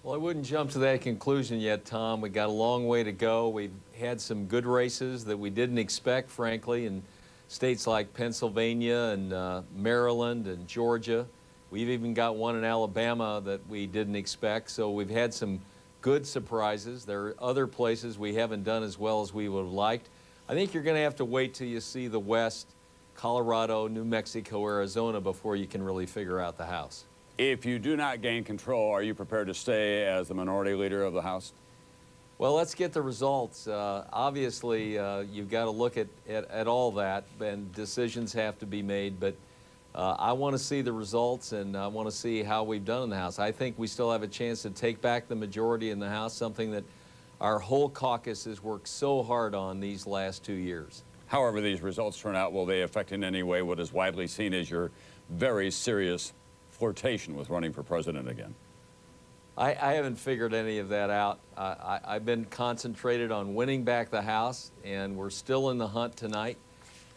Well, I wouldn't jump to that conclusion yet, Tom. We got a long way to go. We've had some good races that we didn't expect, frankly, in states like Pennsylvania and Maryland and Georgia. We've even got one in Alabama that we didn't expect. So we've had some good surprises. There are other places we haven't done as well as we would have liked. I think you're going to have to wait till you see the West, Colorado, New Mexico, Arizona, before you can really figure out the House. If you do not gain control, are you prepared to stay as the minority leader of the House? Well, let's get the results. Obviously, you've got to look at all that, and decisions have to be made. But I want to see the results, and I want to see how we've done in the House. I think we still have a chance to take back the majority in the House, something that our whole caucus has worked so hard on these last 2 years. However these results turn out, will they affect in any way what is widely seen as your very serious flirtation with running for president again? I haven't figured any of that out. I've been concentrated on winning back the House, and we're still in the hunt tonight.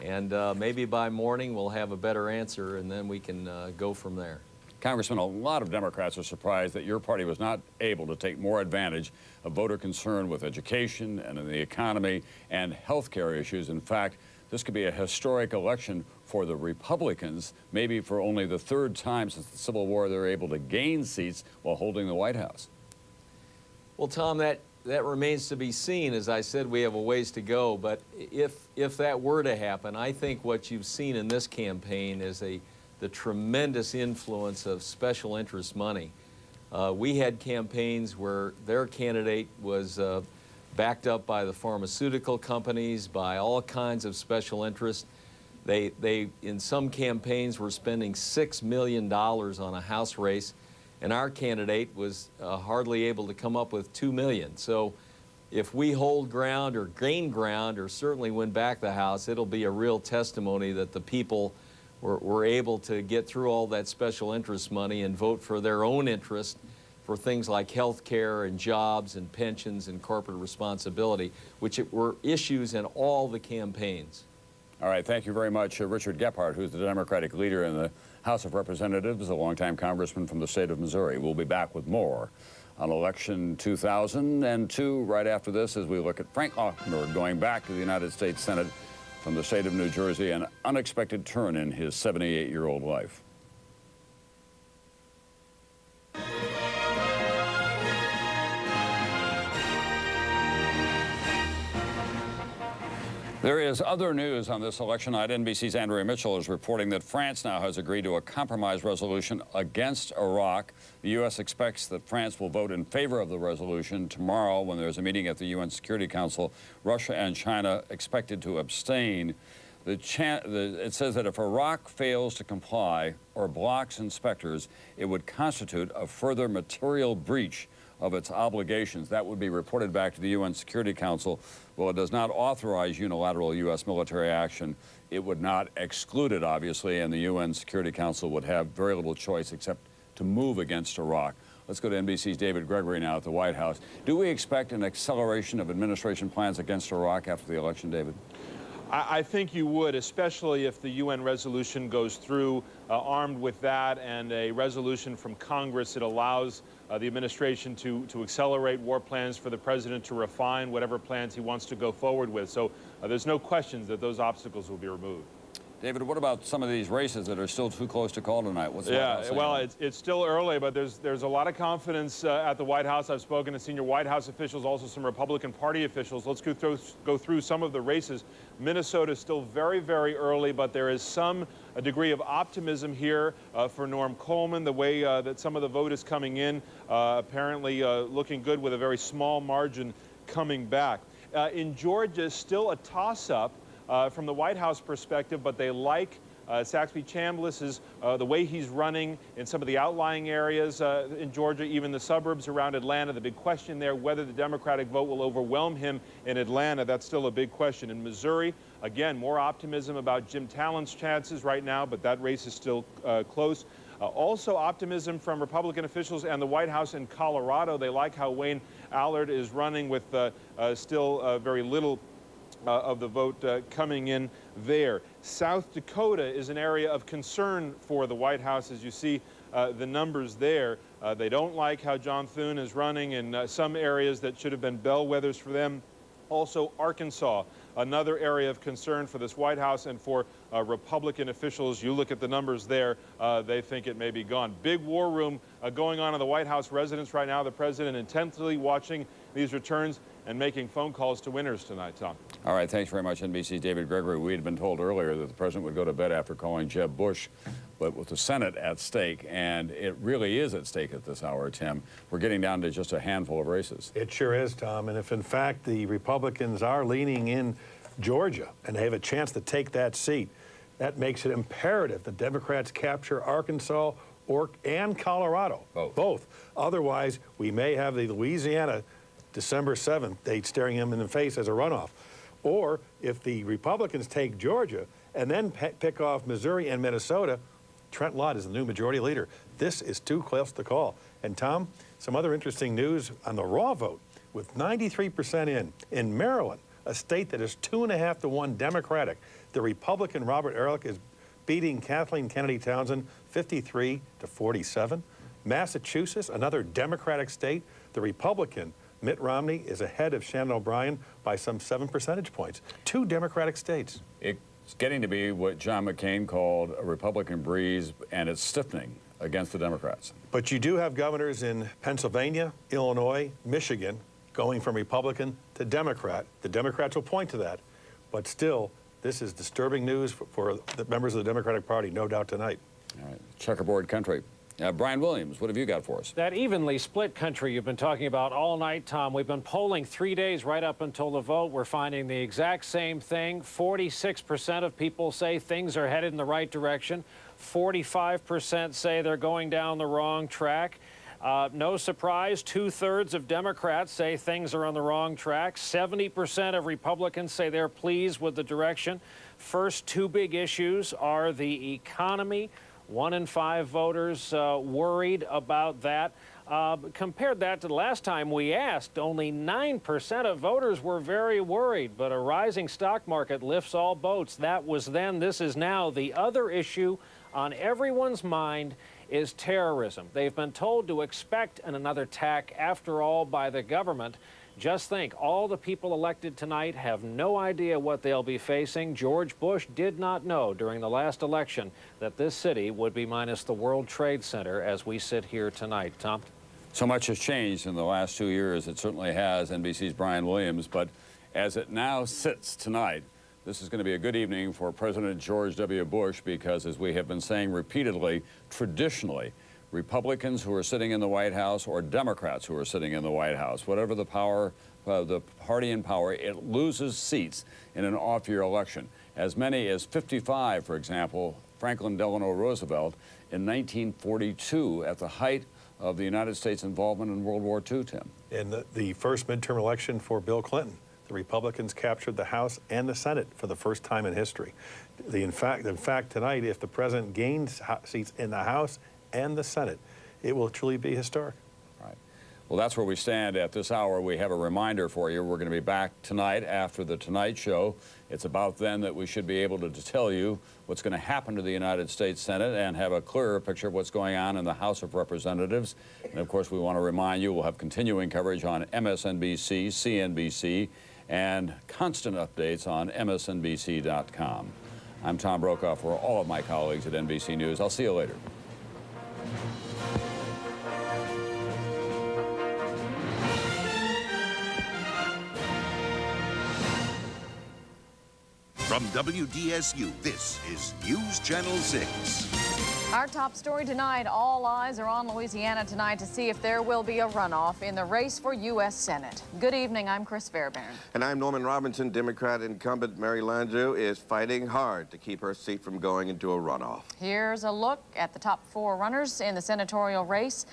And maybe by morning we'll have a better answer, and then we can go from there. Congressman, a lot of Democrats are surprised that your party was not able to take more advantage of voter concern with education and in the economy and health care issues. In fact, this could be a historic election for the Republicans, maybe for only the third time since the Civil War they're able to gain seats while holding the White House. Well, Tom, that remains to be seen. As I said, we have a ways to go, but if that were to happen, I think what you've seen in this campaign is the tremendous influence of special interest money. We had campaigns where their candidate was backed up by the pharmaceutical companies, by all kinds of special interests. They in some campaigns, were spending $6 million on a House race, and our candidate was hardly able to come up with $2 million. So if we hold ground or gain ground or certainly win back the House, it'll be a real testimony that the people were able to get through all that special interest money and vote for their own interest for things like health care and jobs and pensions and corporate responsibility, which were issues in all the campaigns. All right, thank you very much, Richard Gephardt, who's the Democratic leader in the House of Representatives, a longtime congressman from the state of Missouri. We'll be back with more on election 2002 right after this, as we look at Frank Aukenberg going back to the United States Senate from the state of New Jersey, an unexpected turn in his 78-year-old life. There is other news on this election night. NBC's Andrea Mitchell is reporting that France now has agreed to a compromise resolution against Iraq. The U.S. expects that France will vote in favor of the resolution tomorrow when there's a meeting at the UN Security Council. Russia and China expected to abstain. It says that if Iraq fails to comply or blocks inspectors, it would constitute a further material breach of its obligations. That would be reported back to the UN Security Council. Well, it does not authorize unilateral U.S. military action. It would not exclude it, obviously, and the UN Security Council would have very little choice except to move against Iraq. Let's go to NBC's David Gregory now at the White House. Do we expect an acceleration of administration plans against Iraq after the election, David? I think you would, especially if the UN resolution goes through armed with that and a resolution from Congress. It allows the administration to accelerate war plans for the president to refine whatever plans he wants to go forward with. So there's no question that those obstacles will be removed. David, what about some of these races that are still too close to call tonight? What's the White House saying? Well, it's still early, but there's a lot of confidence at the White House. I've spoken to senior White House officials, also some Republican Party officials. Let's go through some of the races. Minnesota is still very, very early, but there is some degree of optimism here for Norm Coleman. The way that some of the vote is coming in, apparently looking good with a very small margin coming back. In Georgia, still a toss-up. From the White House perspective, but they like Saxby Chambliss's the way he's running in some of the outlying areas in Georgia, even the suburbs around Atlanta. The big question there, whether the Democratic vote will overwhelm him in Atlanta, that's still a big question. In Missouri, again, more optimism about Jim Talent's chances right now, but that race is still close. Also optimism from Republican officials and the White House in Colorado. They like how Wayne Allard is running with still very little of the vote coming in there. South Dakota is an area of concern for the White House, as you see the numbers there. They don't like how John Thune is running in some areas that should have been bellwethers for them. Also, Arkansas, another area of concern for this White House and for Republican officials. You look at the numbers there, they think it may be gone. Big war room going on in the White House residence right now. The president intensely watching these returns and making phone calls to winners tonight, Tom. All right, thanks very much, NBC's David Gregory. We had been told earlier that the president would go to bed after calling Jeb Bush, but with the Senate at stake, and it really is at stake at this hour, Tim, we're getting down to just a handful of races. It sure is, Tom, and if in fact the Republicans are leaning in Georgia and they have a chance to take that seat, that makes it imperative that Democrats capture Arkansas and Colorado. Both. Otherwise, we may have the Louisiana December 7th date staring him in the face as a runoff. Or if the Republicans take Georgia and then pick off Missouri and Minnesota, Trent Lott is the new majority leader. This is too close to call. And Tom, some other interesting news on the raw vote. With 93% in Maryland, a state that is 2.5 to 1 Democratic, the Republican Robert Ehrlich is beating Kathleen Kennedy Townsend 53 to 47. Massachusetts, another Democratic state, the Republican Mitt Romney is ahead of Shannon O'Brien by some 7 percentage points. 2 Democratic states. It's getting to be what John McCain called a Republican breeze, and it's stiffening against the Democrats. But you do have governors in Pennsylvania, Illinois, Michigan going from Republican to Democrat. The Democrats will point to that. But still, this is disturbing news for the members of the Democratic Party, no doubt tonight. All right. Checkerboard country. Brian Williams, what have you got for us? That evenly split country you've been talking about all night, Tom. We've been polling 3 days right up until the vote. We're finding the exact same thing. 46% of people say things are headed in the right direction. 45% say they're going down the wrong track. No surprise, 2/3 of Democrats say things are on the wrong track. 70% of Republicans say they're pleased with the direction. First two big issues are the economy. 1 in 5 voters worried about that. Compared that to the last time we asked, only 9% of voters were very worried, but a rising stock market lifts all boats. That was then, this is now. The other issue on everyone's mind is terrorism. They've been told to expect another attack, after all, by the government. Just think, all the people elected tonight have no idea what they'll be facing. George Bush did not know during the last election that this city would be minus the World Trade Center as we sit here tonight. Tom? So much has changed in the last 2 years. It certainly has. NBC's Brian Williams. But as it now sits tonight, this is going to be a good evening for President George W. Bush because, as we have been saying repeatedly, traditionally, Republicans who are sitting in the White House or Democrats who are sitting in the White House, whatever the power, the party in power, it loses seats in an off-year election. As many as 55, for example, Franklin Delano Roosevelt in 1942 at the height of the United States involvement in World War II, Tim. In the first midterm election for Bill Clinton, the Republicans captured the House and the Senate for the first time in history. In fact, tonight, if the president gains seats in the House and the Senate, it will truly be historic. Right. Well, that's where we stand at this hour. We have a reminder for you. We're going to be back tonight after the Tonight Show. It's about then that we should be able to tell you what's going to happen to the United States Senate and have a clearer picture of what's going on in the House of Representatives. And, of course, we want to remind you we'll have continuing coverage on MSNBC, CNBC, and constant updates on MSNBC.com. I'm Tom Brokaw for all of my colleagues at NBC News. I'll see you later. From WDSU, this is News Channel 6. Our top story tonight, all eyes are on Louisiana tonight to see if there will be a runoff in the race for U.S. Senate. Good evening, I'm Chris Fairbairn. And I'm Norman Robinson. Democrat incumbent Mary Landrieu is fighting hard to keep her seat from going into a runoff. Here's a look at the top 4 runners in the senatorial race.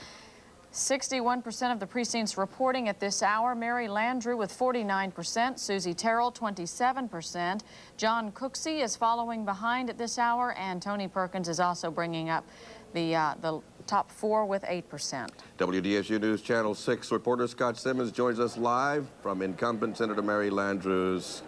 61% of the precincts reporting at this hour. Mary Landrieu with 49%, Susie Terrell 27%. John Cooksey is following behind at this hour, and Tony Perkins is also bringing up the top 4 with 8%. WDSU News Channel 6 reporter Scott Simmons joins us live from incumbent Senator Mary Landrieu's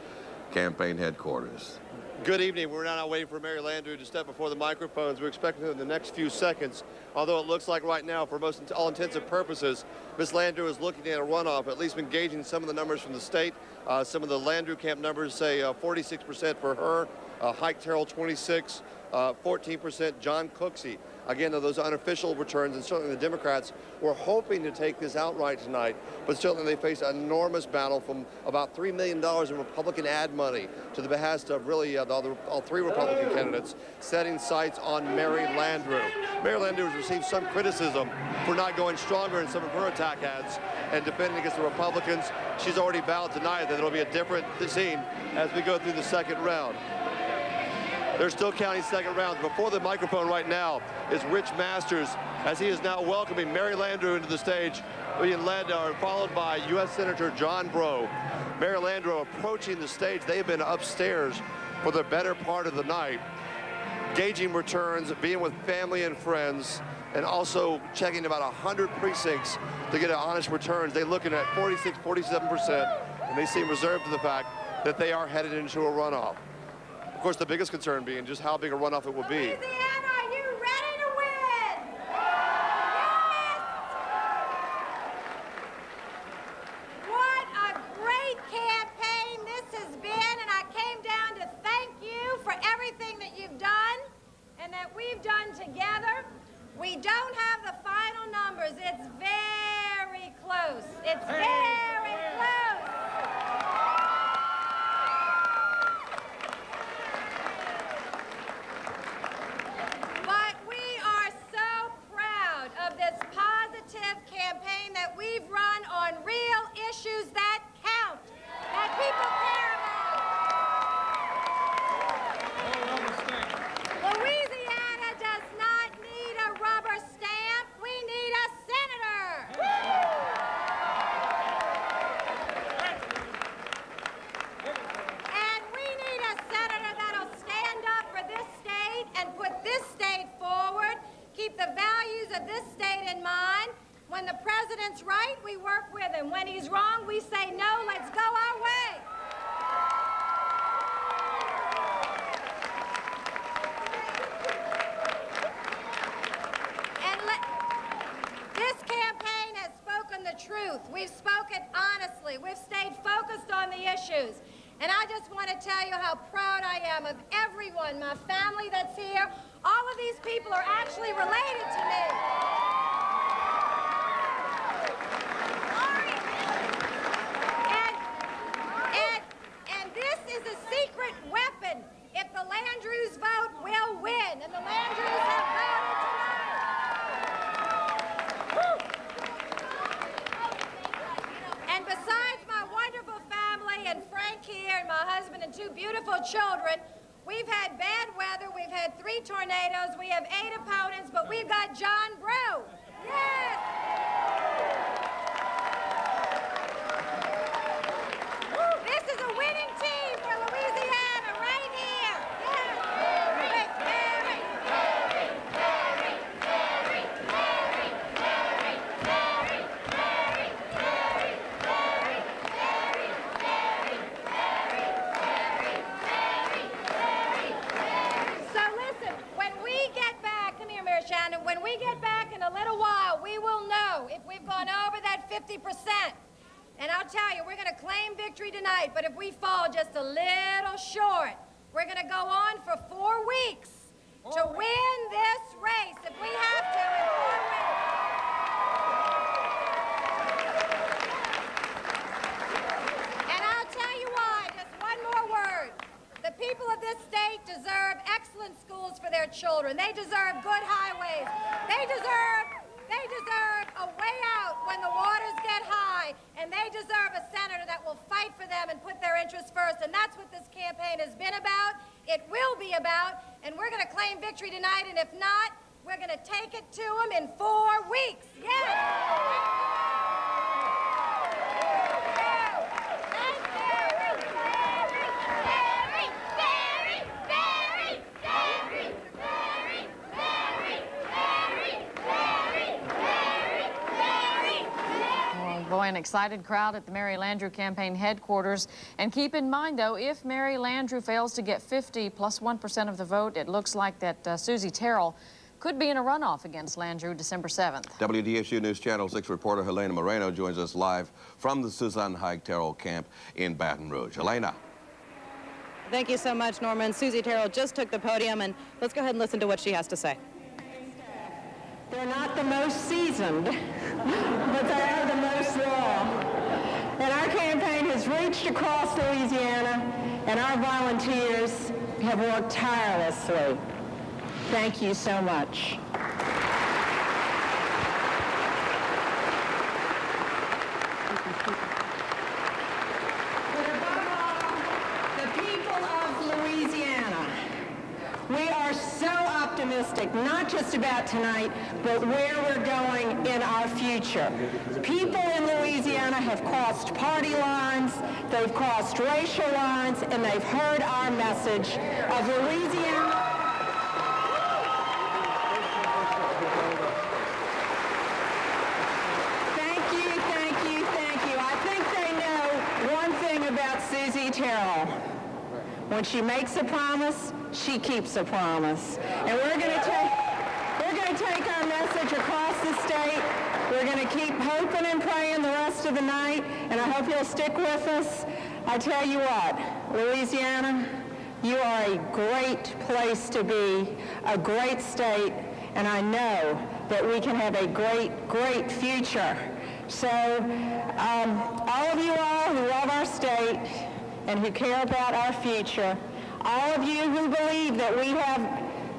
campaign headquarters. Good evening. We're now waiting for Mary Landrieu to step before the microphones. We're expecting her in the next few seconds, although it looks like right now, for all intents and purposes, Ms. Landrieu is looking at a runoff, at least engaging some of the numbers from the state. Some of the Landrieu camp numbers say 46% for her, Hike Terrell 26%, 14% John Cooksey. Again, those unofficial returns, and certainly the Democrats were hoping to take this outright tonight, but certainly they face an enormous battle from about $3 million in Republican ad money to the behest of really all 3 Republican candidates setting sights on Mary Landrieu. Mary Landrieu has received some criticism for not going stronger in some of her attack ads and defending against the Republicans. She's already vowed tonight that it'll be a different scene as we go through the second round. They're still counting second rounds. Before the microphone right now is Rich Masters, as he is now welcoming Mary Landrieu into the stage, being led or followed by U.S. Senator John Breaux. Mary Landrieu approaching the stage. They've been upstairs for the better part of the night, gauging returns, being with family and friends, and also checking about 100 precincts to get an honest returns. They're looking at 46, 47%, and they seem reserved to the fact that they are headed into a runoff. Of course, the biggest concern being just how big a runoff it will be. Louisiana, are you ready to win? Yes! What a great campaign this has been, and I came down to thank you for everything that you've done and that we've done together. We don't have the final numbers. It's very close. It's very close. But we are so proud when the president's right, we work with him. When he's wrong, we say, no, let's go our way. This campaign has spoken the truth. We've spoken honestly. We've stayed focused on the issues. And I just want to tell you how proud I am of everyone, my family that's here. All of these people are actually related to me. And this is a secret weapon. If the Landrieux vote, we'll win. And the Landrieux have voted tonight. And besides my wonderful family and Frank here and my husband and two beautiful children, we've had bad weather, we've had 3 tornadoes, we have 8 opponents, but we've got John Brew. Yes! This is a winning team for Louisiana right here. Yes! When we get back in a little while, we will know if we've gone over that 50%. And I'll tell you, we're going to claim victory tonight, but if we fall just a little short, we're going to go on for 4 weeks to win this race if we have to in 4 weeks. And I'll tell you why, just one more word. The people of this state deserve excellent schools for their children. They deserve good highways. They deserve a way out when the waters get high. And they deserve a senator that will fight for them and put their interests first. And that's what this campaign has been about. It will be about. And we're going to claim victory tonight. And if not, we're going to take it to them in 4 weeks. Yes! Boy, an excited crowd at the Mary Landrieu campaign headquarters. And keep in mind, though, if Mary Landrieu fails to get 50 plus 1% of the vote, it looks like that Susie Terrell could be in a runoff against Landrieu December 7th. WDSU News Channel 6 reporter Helena Moreno joins us live from the Suzanne Haig Terrell camp in Baton Rouge. Helena. Thank you so much, Norman. Susie Terrell just took the podium, and let's go ahead and listen to what she has to say. They're not the most seasoned, but they are the most loyal. And our campaign has reached across Louisiana, and our volunteers have worked tirelessly. Thank you so much. But above all, the people of Louisiana, we are so optimistic, not just about tonight, but where we're going in our future. People in Louisiana have crossed party lines, they've crossed racial lines, and they've heard our message of Louisiana. Thank you, thank you, thank you. I think they know one thing about Susie Terrell. When she makes a promise, she keeps a promise. And we're going to take our message across the state. We're going to keep hoping and praying the rest of the night, and I hope you'll stick with us. I tell you what, Louisiana, you are a great place to be, a great state, and I know that we can have a great, great future. So all of you all who love our state and who care about our future, all of you who believe that we have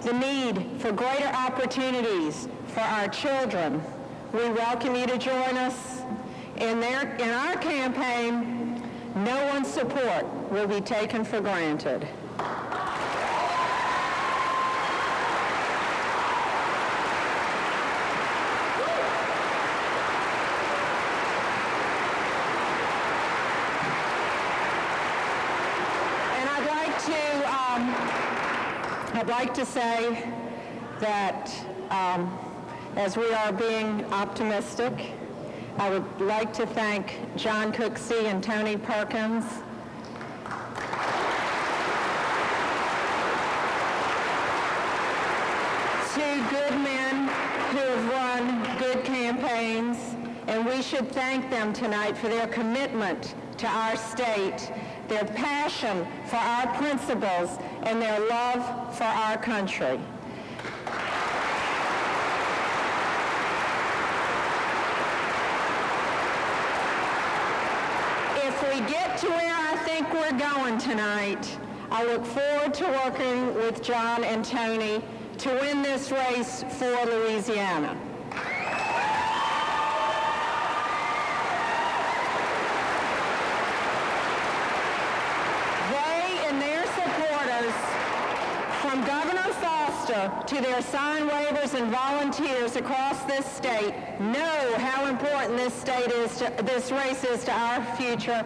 the need for greater opportunities for our children, we welcome you to join us. In our campaign, no one's support will be taken for granted. I'd like to say that as we are being optimistic, I would like to thank John Cooksey and Tony Perkins. Two good men who have run good campaigns, and we should thank them tonight for their commitment to our state, their passion for our principles, and their love for our country. If we get to where I think we're going tonight, I look forward to working with John and Tony to win this race for Louisiana. They and their supporters, from Governor Foster to their sign waivers and volunteers across this state, know how important this race is to our future,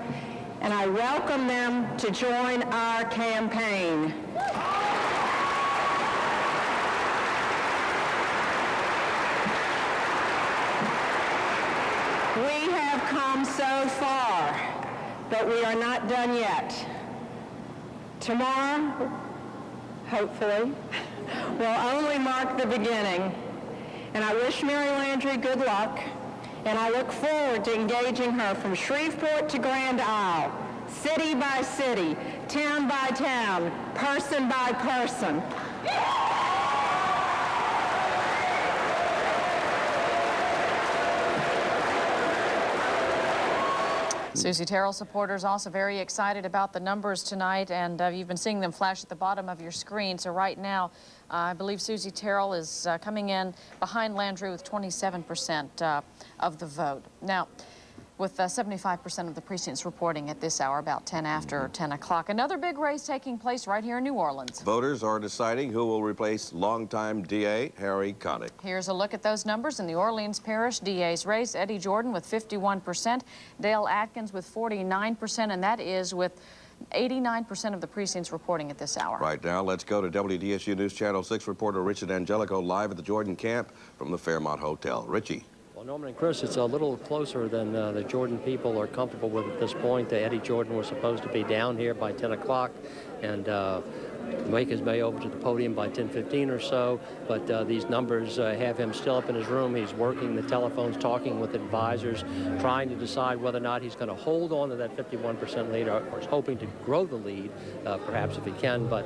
and I welcome them to join our campaign. We have come so far, but we are not done yet. Tomorrow, hopefully, will only mark the beginning. And I wish Mary Landry good luck, and I look forward to engaging her from Shreveport to Grand Isle, city by city, town by town, person by person. Susie Terrell supporters also very excited about the numbers tonight, and you've been seeing them flash at the bottom of your screen. So right now, I believe Susie Terrell is coming in behind Landry with 27% of the vote. Now, with 75% of the precincts reporting at this hour, about 10 after 10 o'clock. Another big race taking place right here in New Orleans. Voters are deciding who will replace longtime DA Harry Connick. Here's a look at those numbers in the Orleans Parish DA's race. Eddie Jordan with 51%, Dale Atkins with 49%, and that is with 89% of the precincts reporting at this hour. Right now, let's go to WDSU News Channel 6 reporter Richard Angelico live at the Jordan camp from the Fairmont Hotel. Richie. Well, Norman and Chris, it's a little closer than the Jordan people are comfortable with at this point. Eddie Jordan was supposed to be down here by 10 o'clock and make his way over to the podium by 10:15 or so, but these numbers have him still up in his room. He's working the telephones, talking with advisors, trying to decide whether or not he's going to hold on to that 51% lead or is hoping to grow the lead, perhaps if he can, but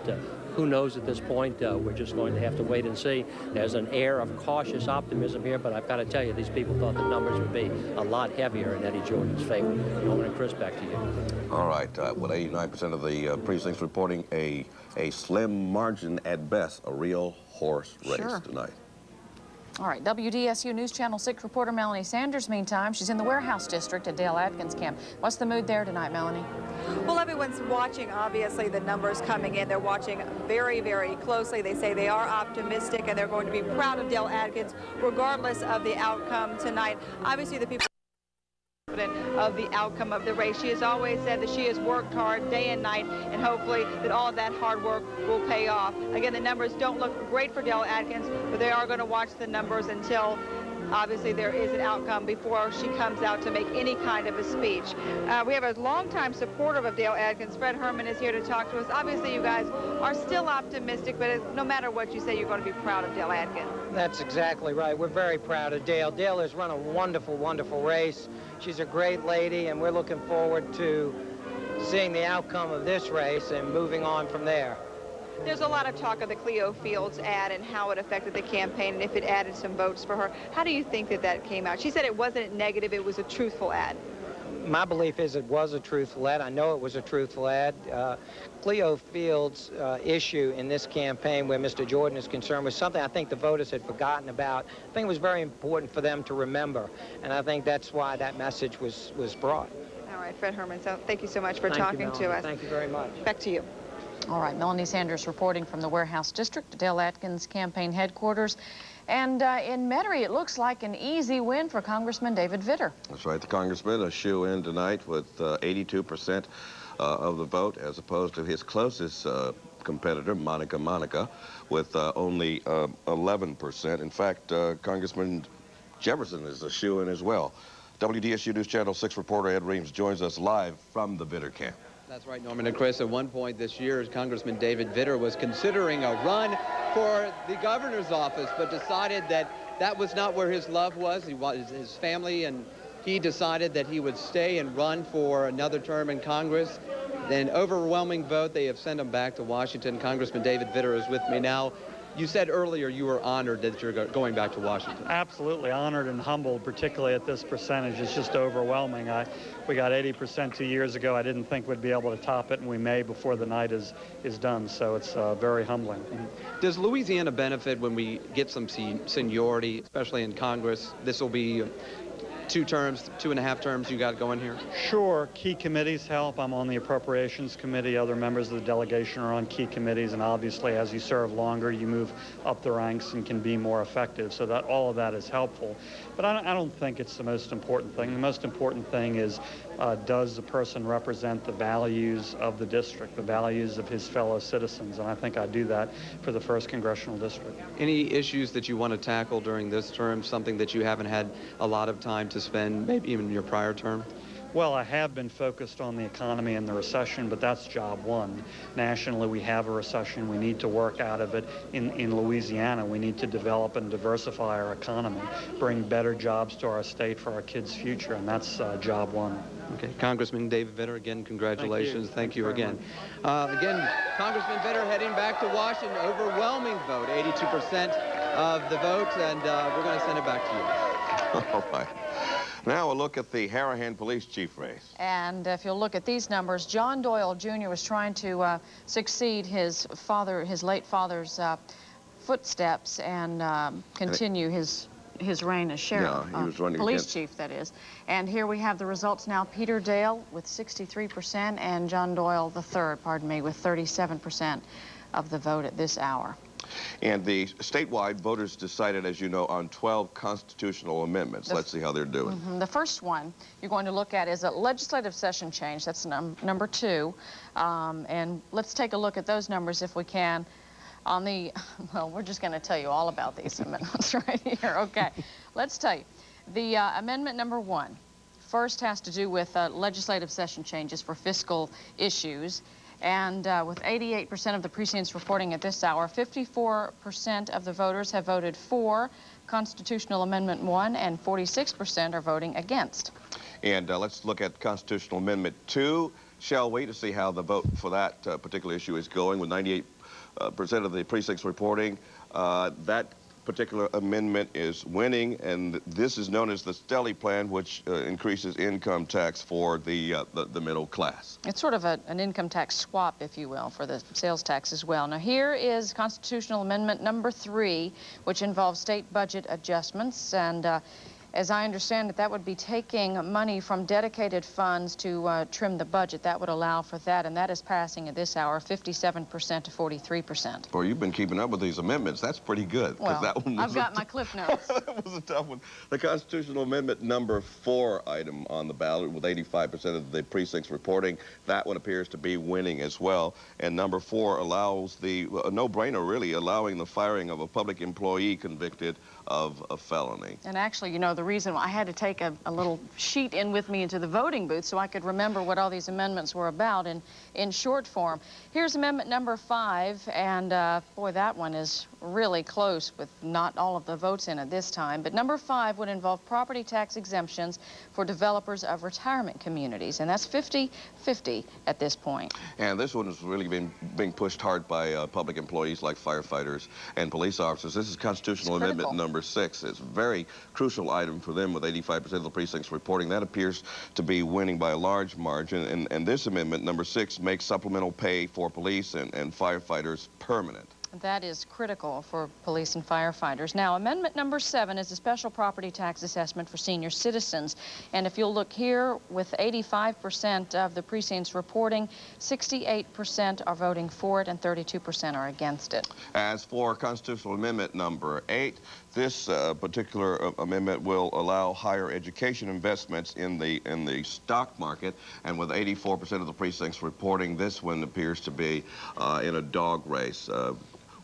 who knows at this point? We're just going to have to wait and see. There's an air of cautious optimism here, but I've got to tell you, these people thought the numbers would be a lot heavier in Eddie Jordan's favor. Norman and Chris, back to you. All right, with 89% of the precincts reporting a slim margin at best, a real horse race tonight. All right, WDSU News Channel 6 reporter Melanie Sanders, meantime, she's in the warehouse district at Dale Atkins camp. What's the mood there tonight, Melanie? Well, everyone's watching, obviously, the numbers coming in. They're watching very, very closely. They say they are optimistic and they're going to be proud of Dale Atkins regardless of the outcome tonight. Obviously, the people of the outcome of the race. She has always said that she has worked hard day and night, and hopefully that all of that hard work will pay off. Again, the numbers don't look great for Dale Atkins, but they are going to watch the numbers until obviously there is an outcome before she comes out to make any kind of a speech. We have a longtime supporter of Dale Atkins. Fred Herman is here to talk to us. Obviously, you guys are still optimistic, but no matter what you say, you're going to be proud of Dale Atkins. That's exactly right. We're very proud of Dale. Dale has run a wonderful, wonderful race. She's a great lady, and we're looking forward to seeing the outcome of this race and moving on from there. There's a lot of talk of the Cleo Fields ad and how it affected the campaign and if it added some votes for her. How do you think that that came out? She said it wasn't negative, it was a truthful ad. My belief is it was a truthful ad. I know it was a truthful ad. Cleo Fields' issue in this campaign where Mr. Jordan is concerned was something I think the voters had forgotten about. I think it was very important for them to remember, and I think that's why that message was brought. All right, Fred Herman, so thank you so much for talking to us. Thank you very much. Back to you. All right, Melanie Sanders reporting from the warehouse district, Dale Atkins campaign headquarters. And in Metairie, it looks like an easy win for Congressman David Vitter. That's right, the congressman, a shoe-in tonight with 82% of the vote, as opposed to his closest competitor, Monica, with only 11%. In fact, Congressman Jefferson is a shoo-in as well. WDSU News Channel 6 reporter Ed Reams joins us live from the Vitter camp. That's right, Norman and Chris. At one point this year, Congressman David Vitter was considering a run for the governor's office, but decided that that was not where his love was. His family, and he decided that he would stay and run for another term in Congress. Then, overwhelming vote, they have sent him back to Washington. Congressman David Vitter is with me now. You said earlier you were honored that you're going back to Washington. Absolutely honored and humbled, particularly at this percentage. It's just overwhelming. We got 80% 2 years ago. I didn't think we'd be able to top it, and we may before the night is done. So it's very humbling. Does Louisiana benefit when we get some seniority, especially in Congress? This will be 2 terms, 2.5 terms you got going here? Sure. Key committees help. I'm on the Appropriations Committee. Other members of the delegation are on key committees, and obviously as you serve longer, you move up the ranks and can be more effective. So that all of that is helpful. But I don't think it's the most important thing. The most important thing is, does the person represent the values of the district, the values of his fellow citizens? And I think I do that for the 1st Congressional District. Any issues that you want to tackle during this term, something that you haven't had a lot of time to spend, maybe even your prior term? Well, I have been focused on the economy and the recession, but that's job one. Nationally, we have a recession. We need to work out of it. In Louisiana, we need to develop and diversify our economy, bring better jobs to our state for our kids' future, and that's job one. Okay, Congressman David Vitter, again, congratulations. Thank you again. Again, Congressman Vitter heading back to Washington, overwhelming vote, 82% of the vote, and we're going to send it back to you. All right. Now a look at the Harahan Police Chief race. And if you'll look at these numbers, John Doyle Jr. was trying to succeed his late father's footsteps and continue his reign as sheriff, he was running police against... chief, that is. And here we have the results now. Peter Dale with 63% and John Doyle III, with 37% of the vote at this hour. And the statewide voters decided, as you know, on 12 constitutional amendments. Let's see how they're doing. The first one you're going to look at is a legislative session change. That's number 2. And let's take a look at those numbers if we can. On the, well, we're just going to tell you all about these amendments right here. Okay, let's tell you. The amendment number 1 first has to do with legislative session changes for fiscal issues. And with 88% of the precincts reporting at this hour, 54% of the voters have voted for Constitutional Amendment 1, and 46% are voting against. And let's look at Constitutional Amendment 2, shall we, to see how the vote for that particular issue is going, with 98% of the precincts reporting. That particular amendment is winning, and this is known as the Stelly Plan, which increases income tax for the middle class. It's sort of an income tax swap, if you will, for the sales tax as well. Now, here is Constitutional Amendment number 3, which involves state budget adjustments, and as I understand it, that would be taking money from dedicated funds to trim the budget. That would allow for that, and that is passing at this hour 57% to 43%. Boy, you've been keeping up with these amendments. That's pretty good. Well, that one was I've got my cliff notes. That was a tough one. The Constitutional Amendment number 4 item on the ballot, with 85% of the precincts reporting, that one appears to be winning as well. And number 4 allows a no-brainer, really, allowing the firing of a public employee convicted of a felony. And actually, you know, the reason I had to take a little sheet in with me into the voting booth so I could remember what all these amendments were about in short form. Here's amendment number 5, and boy, that one is really close with not all of the votes in it this time. But number 5 would involve property tax exemptions for developers of retirement communities, and that's 50-50 at this point. And this one has really been being pushed hard by public employees like firefighters and police officers. This is Constitutional Amendment number 6. It's a very crucial item for them, with 85% of the precincts reporting. That appears to be winning by a large margin. And this amendment, number 6, makes supplemental pay for police and firefighters permanent. That is critical for police and firefighters. Now, amendment number 7 is a special property tax assessment for senior citizens. And if you'll look here, with 85% of the precincts reporting, 68% are voting for it and 32% are against it. As for constitutional amendment number 8, this particular amendment will allow higher education investments in the stock market, and with 84% of the precincts reporting, this one appears to be in a dog race,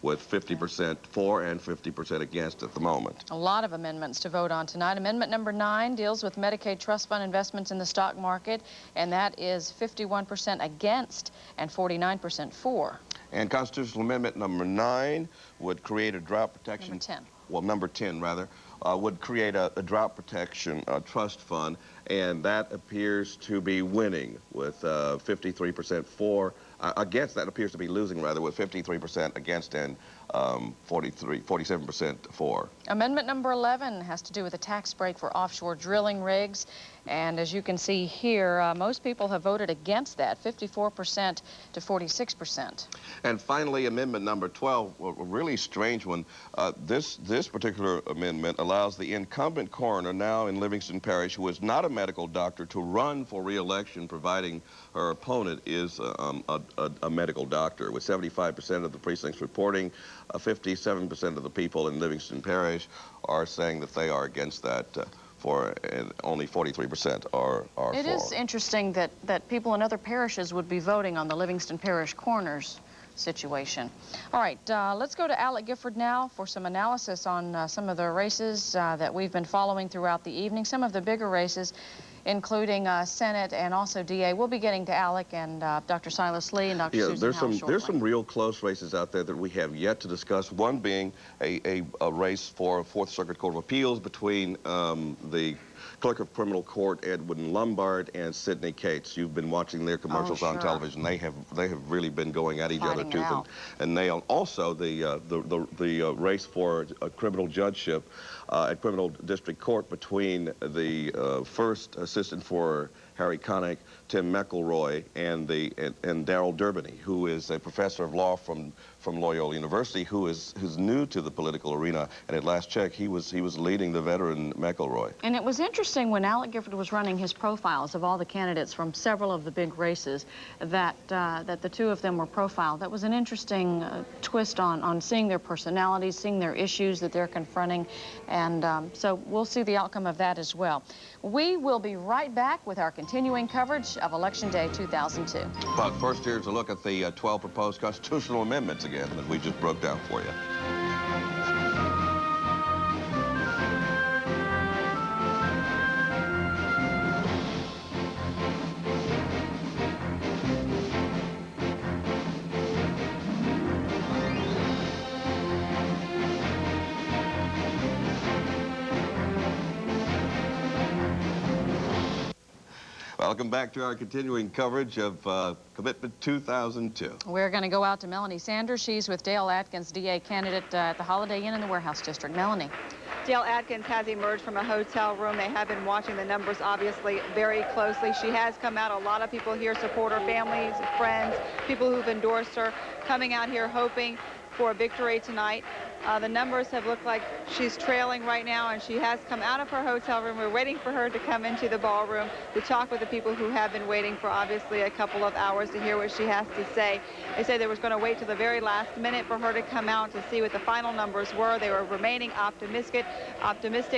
with 50% for and 50% against at the moment. A lot of amendments to vote on tonight. Amendment number 9 deals with Medicaid trust fund investments in the stock market, and that is 51% against and 49% for. And constitutional amendment number 9 would create a drought protection. Number 10. Well, number 10, rather, would create a drought protection trust fund, and that appears to be winning with 53% for. Against, that appears to be losing, rather, with 53% against and 47% for. Amendment number 11 has to do with a tax break for offshore drilling rigs. And as you can see here, most people have voted against that, 54% to 46%. And finally, amendment number 12, a really strange one. This particular amendment allows the incumbent coroner now in Livingston Parish, who is not a medical doctor, to run for re-election, providing her opponent is a medical doctor. With 75% of the precincts reporting, 57% of the people in Livingston Parish are saying that they are against that. And only 43% are for. It is interesting that people in other parishes would be voting on the Livingston Parish coroner's situation. All right, let's go to Alec Gifford now for some analysis on some of the races that we've been following throughout the evening, some of the bigger races, including Senate and also DA. We'll be getting to Alec and Dr. Silas Lee and Dr. Susan Howe shortly. There's some real close races out there that we have yet to discuss, one being a race for Fourth Circuit Court of Appeals between the Clerk of Criminal Court Edwin Lombard and Sidney Cates. You've been watching their commercials on television. They have really been going at each other tooth and nail. Also, the race for a criminal judgeship at Criminal District Court between the first assistant for Harry Connick, Tim McElroy, and Darrell Durbany, who is a professor of law from Loyola University, who's new to the political arena. And at last check, he was leading the veteran McElroy. And it was interesting when Alec Gifford was running his profiles of all the candidates from several of the big races that the two of them were profiled. That was an interesting twist on seeing their personalities, seeing their issues that they're confronting, and so we'll see the outcome of that as well. We will be right back with our continuing coverage of Election Day 2002. But first, here's a look at the 12 proposed constitutional amendments again that we just broke down for you. Welcome back to our continuing coverage of Commitment 2002. We're going to go out to Melanie Sanders. She's with Dale Atkins, DA candidate at the Holiday Inn in the Warehouse District. Melanie. Dale Atkins has emerged from a hotel room. They have been watching the numbers, obviously, very closely. She has come out. A lot of people here support her, families, friends, people who've endorsed her, coming out here hoping for a victory tonight. The numbers have looked like she's trailing right now, and she has come out of her hotel room. We're waiting for her to come into the ballroom to talk with the people who have been waiting for obviously a couple of hours to hear what she has to say. They said they was going to wait till the very last minute for her to come out to see what the final numbers were. They were remaining optimistic.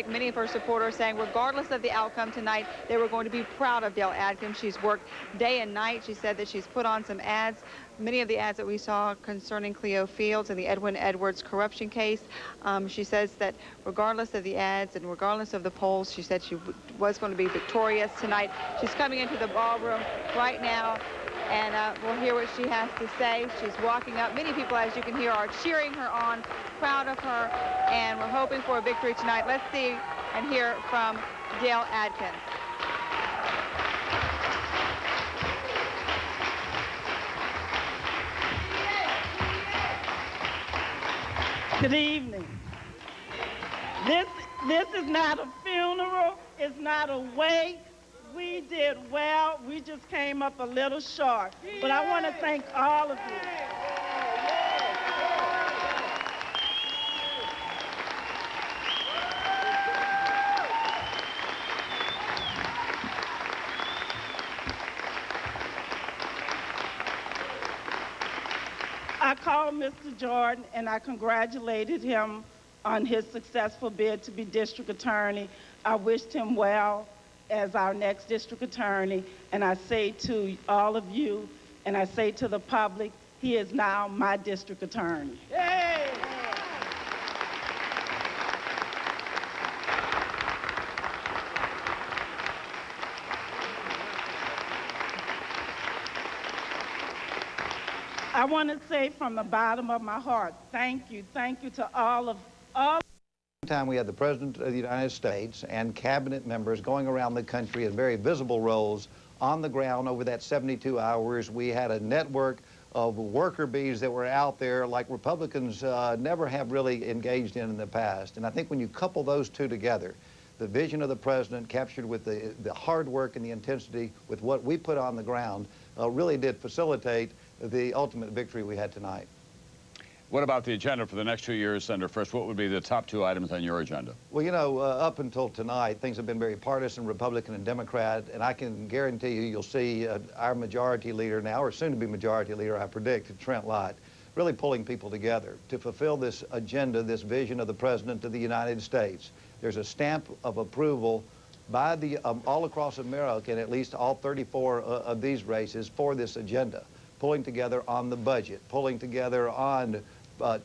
Many of her supporters saying regardless of the outcome tonight, they were going to be proud of Dale Atkins. She's worked day and night. She said that she's put on some ads. Many of the ads that we saw concerning Cleo Fields and the Edwin Edwards corruption case, she says that regardless of the ads and regardless of the polls, she said she was going to be victorious tonight. She's coming into the ballroom right now, and we'll hear what she has to say. She's walking up. Many people, as you can hear, are cheering her on, proud of her, and we're hoping for a victory tonight. Let's see and hear from Dale Atkins. Good evening. This is not a funeral. It's not a wake. We did well. We just came up a little short. But I want to thank all of you. Mr. Jordan, and I congratulated him on his successful bid to be district attorney. I wished him well as our next district attorney, and I say to all of you, and I say to the public, he is now my district attorney. Yay! I want to say from the bottom of my heart, thank you to all. Time we had the President of the United States and cabinet members going around the country in very visible roles on the ground over that 72 hours. We had a network of worker bees that were out there like Republicans never have really engaged in the past. And I think when you couple those two together, the vision of the President captured with the hard work and the intensity with what we put on the ground really did facilitate the ultimate victory we had tonight. What about the agenda for the next 2 years, Senator Frist? What would be the top 2 items on your agenda? Well, you know, up until tonight, things have been very partisan, Republican and Democrat, and I can guarantee you, you'll see our majority leader now, or soon-to-be majority leader, I predict, Trent Lott, really pulling people together to fulfill this agenda, this vision of the President of the United States. There's a stamp of approval by the all across America, and at least all 34 of these races for this agenda, pulling together on the budget, pulling together on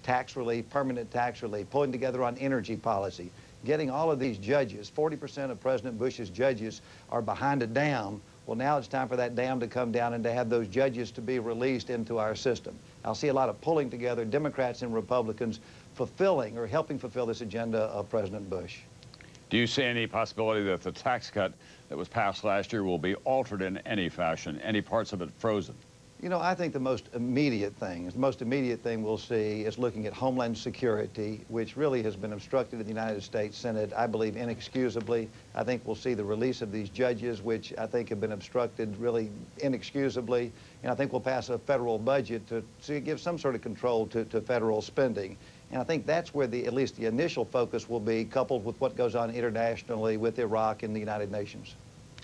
tax relief, permanent tax relief, pulling together on energy policy, getting all of these judges. 40% of President Bush's judges are behind a dam. Well, now it's time for that dam to come down and to have those judges to be released into our system. I'll see a lot of pulling together, Democrats and Republicans fulfilling or helping fulfill this agenda of President Bush. Do you see any possibility that the tax cut that was passed last year will be altered in any fashion, any parts of it frozen? You know, I think the most immediate thing we'll see is looking at Homeland Security, which really has been obstructed in the United States Senate, I believe, inexcusably. I think we'll see the release of these judges, which I think have been obstructed really inexcusably. And I think we'll pass a federal budget to give some sort of control to federal spending. And I think that's where at least the initial focus will be, coupled with what goes on internationally with Iraq and the United Nations.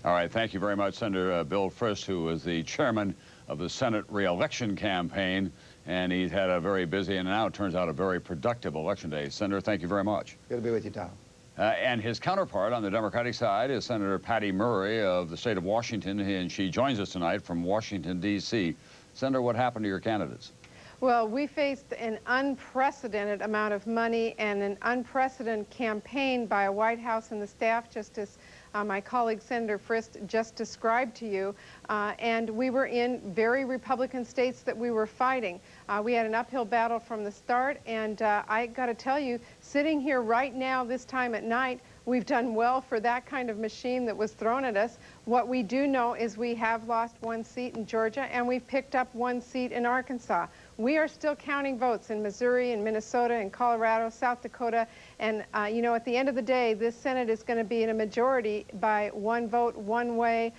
All right, thank you very much, Senator Bill Frist, who is the chairman of the Senate re-election campaign, and he's had a very busy and now it turns out a very productive election day. Senator, thank you very much. Good to be with you, Tom. And his counterpart on the Democratic side is Senator Patty Murray of the state of Washington, and she joins us tonight from Washington, D.C. Senator, what happened to your candidates? Well, we faced an unprecedented amount of money and an unprecedented campaign by a White House and the staff, just as my colleague Senator Frist just described to you, and we were in very Republican states that we were fighting. We had an uphill battle from the start, and I got to tell you, sitting here right now this time at night, we've done well for that kind of machine that was thrown at us. What we do know is we have lost 1 seat in Georgia, and we've picked up 1 seat in Arkansas. We are still counting votes in Missouri and Minnesota and Colorado, South Dakota, and you know, at the end of the day, this Senate is going to be in a majority by 1 vote, 1 way,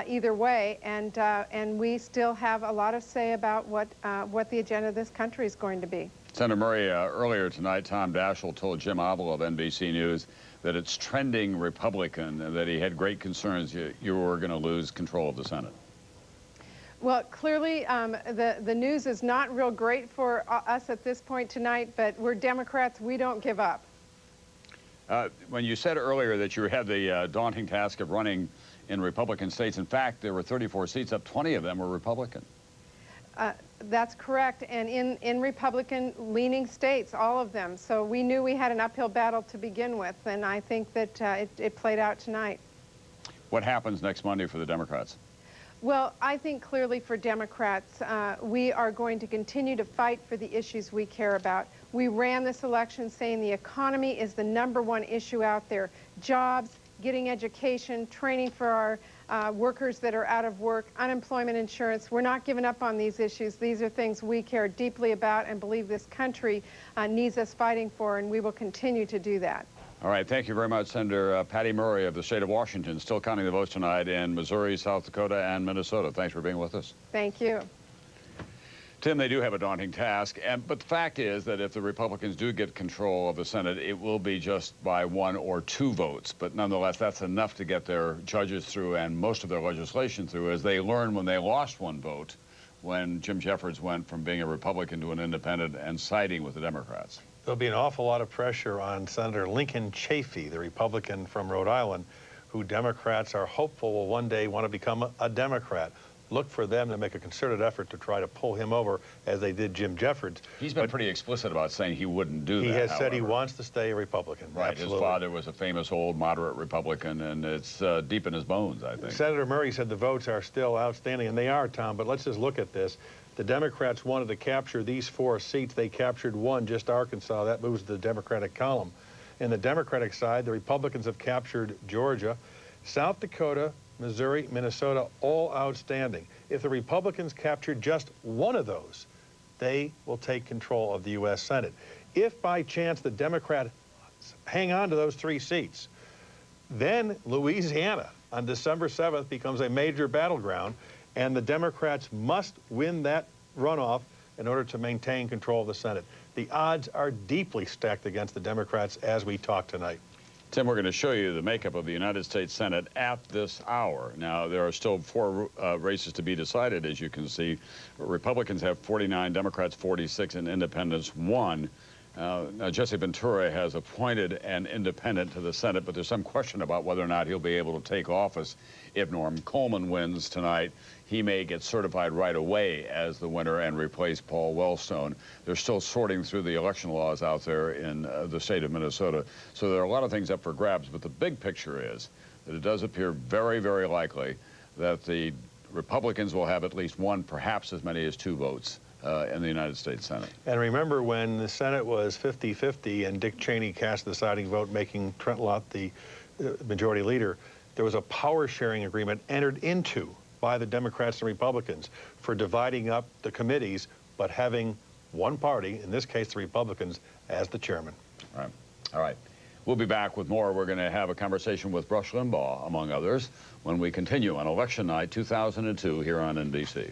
either way, and we still have a lot of say about what the agenda of this country is going to be. Senator Murray, earlier tonight, Tom Daschle told Jim Obel of NBC News that it's trending Republican, and that he had great concerns you were going to lose control of the Senate. Well, clearly, the news is not real great for us at this point tonight, but we're Democrats. We don't give up. When you said earlier that you had the daunting task of running in Republican states, in fact, there were 34 seats up, 20 of them were Republican. That's correct, and in Republican-leaning states, all of them. So we knew we had an uphill battle to begin with, and I think that it played out tonight. What happens next Monday for the Democrats? Well, I think clearly for Democrats, we are going to continue to fight for the issues we care about. We ran this election saying the economy is the #1 issue out there. Jobs, getting education, training for our workers that are out of work, unemployment insurance. We're not giving up on these issues. These are things we care deeply about and believe this country needs us fighting for, and we will continue to do that. All right, thank you very much, Senator Patty Murray of the state of Washington, still counting the votes tonight in Missouri, South Dakota, and Minnesota. Thanks for being with us. Thank you. Tim, they do have a daunting task, but the fact is that if the Republicans do get control of the Senate, it will be just by 1 or 2 votes. But nonetheless, that's enough to get their judges through and most of their legislation through, as they learned when they lost 1 vote when Jim Jeffords went from being a Republican to an independent and siding with the Democrats. There'll be an awful lot of pressure on Senator Lincoln Chafee, the Republican from Rhode Island, who Democrats are hopeful will one day want to become a Democrat. Look for them to make a concerted effort to try to pull him over, as they did Jim Jeffords. He's been pretty explicit about saying he wouldn't do that. He has said he however. wants to stay a Republican. Right. Absolutely. His father was a famous old moderate Republican, and it's deep in his bones, I think. Senator Murray said the votes are still outstanding, and they are, Tom, but let's just look at this. The Democrats wanted to capture these 4 seats. They captured 1, just Arkansas. That moves to the Democratic column. In the Democratic side, the Republicans have captured Georgia, South Dakota, Missouri, Minnesota, all outstanding. If the Republicans capture just 1 of those, they will take control of the U.S. Senate. If by chance the Democrats hang on to those 3 seats, then Louisiana on December 7th becomes a major battleground, and the Democrats must win that runoff in order to maintain control of the Senate. The odds are deeply stacked against the Democrats as we talk tonight. Tim, we're going to show you the makeup of the United States Senate at this hour. Now, there are still 4 races to be decided, as you can see. Republicans have 49, Democrats 46, and independents 1. Now, Jesse Ventura has appointed an independent to the Senate, but there's some question about whether or not he'll be able to take office if Norm Coleman wins tonight. He may get certified right away as the winner and replace Paul Wellstone. They're still sorting through the election laws out there in the state of Minnesota. So there are a lot of things up for grabs, but the big picture is that it does appear very, very likely that the Republicans will have at least 1, perhaps as many as 2 votes in the United States Senate. And remember, when the Senate was 50-50 and Dick Cheney cast the deciding vote, making Trent Lott the majority leader, there was a power-sharing agreement entered into by the Democrats and Republicans for dividing up the committees, but having one party, in this case the Republicans, as the chairman. All right. All right. We'll be back with more. We're going to have a conversation with Rush Limbaugh, among others, when we continue on Election Night 2002 here on NBC.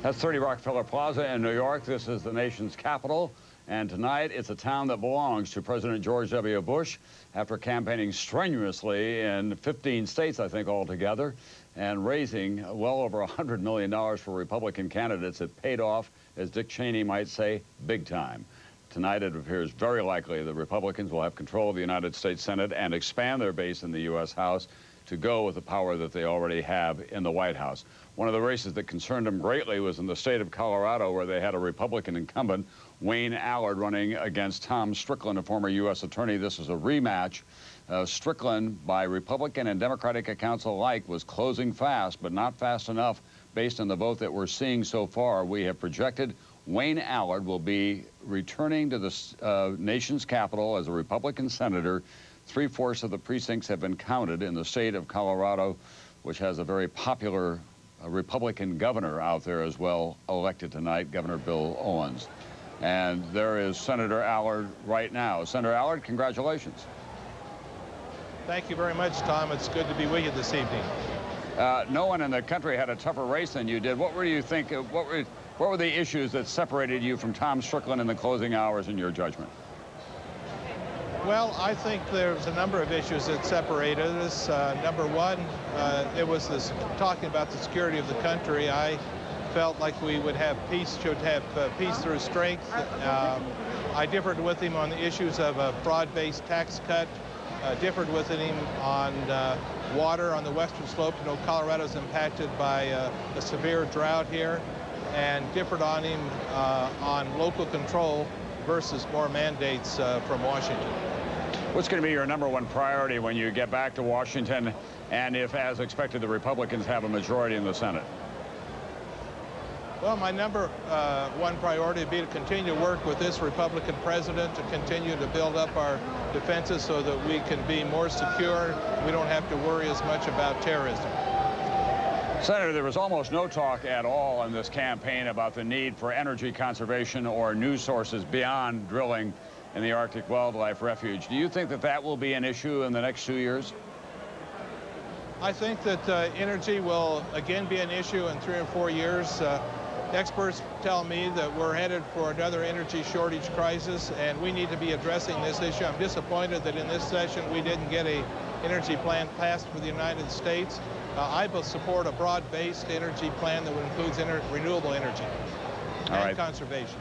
That's 30 Rockefeller Plaza in New York. This is the nation's capital. And tonight, it's a town that belongs to President George W. Bush after campaigning strenuously in 15 states, I think, altogether, and raising well over $100 million for Republican candidates. It paid off, as Dick Cheney might say, big time. Tonight, it appears very likely the Republicans will have control of the United States Senate and expand their base in the U.S. House to go with the power that they already have in the White House. One of the races that concerned them greatly was in the state of Colorado, where they had a Republican incumbent, Wayne Allard, running against Tom Strickland, a former U.S. attorney. This is a rematch. Strickland, by Republican and Democratic accounts alike, was closing fast, but not fast enough based on the vote that we're seeing so far. We have projected Wayne Allard will be returning to the nation's capital as a Republican senator. 3/4 of the precincts have been counted in the state of Colorado, which has a very popular Republican governor out there as well, elected tonight, Governor Bill Owens. And there is Senator Allard right now. Senator Allard, congratulations. Thank you very much, Tom. It's good to be with you this evening. No one in the country had a tougher race than you did. What were you think? What were the issues that separated you from Tom Strickland in the closing hours, in your judgment? Well, I think there's a number of issues that separated us. Number one, it was this talking about the security of the country. I felt like we would have peace, should have peace through strength. I differed with him on the issues of a broad-based tax cut, differed with him on water on the western slope. You know, Colorado's impacted by a severe drought here, and differed on him on local control versus more mandates from Washington. What's going to be your #1 priority when you get back to Washington, and if, as expected, the Republicans have a majority in the Senate? Well, my #1 priority would be to continue to work with this Republican president to continue to build up our defenses so that we can be more secure. We don't have to worry as much about terrorism. Senator, there was almost no talk at all in this campaign about the need for energy conservation or new sources beyond drilling in the Arctic Wildlife Refuge. Do you think that that will be an issue in the next 2 years? I think that energy will again be an issue in 3 or 4 years. Experts tell me that we're headed for another energy shortage crisis, and we need to be addressing this issue. I'm disappointed that in this session we didn't get an energy plan passed for the United States. I will support a broad-based energy plan that would include renewable energy and conservation.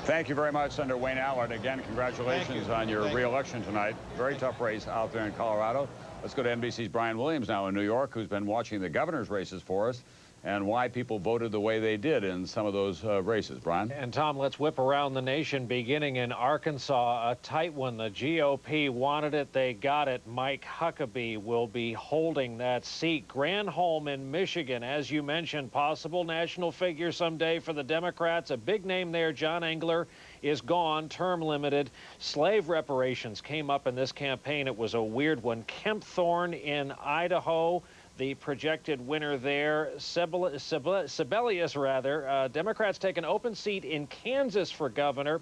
Thank you very much, Senator Wayne Allard. Again, congratulations on your re-election tonight. Very tough race out there in Colorado. Let's go to NBC's Brian Williams now in New York, who's been watching the governor's races for us and why people voted the way they did in some of those races. Brian? And Tom, let's whip around the nation, beginning in Arkansas. A tight one. The GOP wanted it. They got it. Mike Huckabee will be holding that seat. Granholm in Michigan, as you mentioned, possible national figure someday for the Democrats. A big name there, John Engler, is gone, term limited. Slave reparations came up in this campaign. It was a weird one. Kempthorne in Idaho, the projected winner there. Sebelius, rather. Democrats take an open seat in Kansas for governor.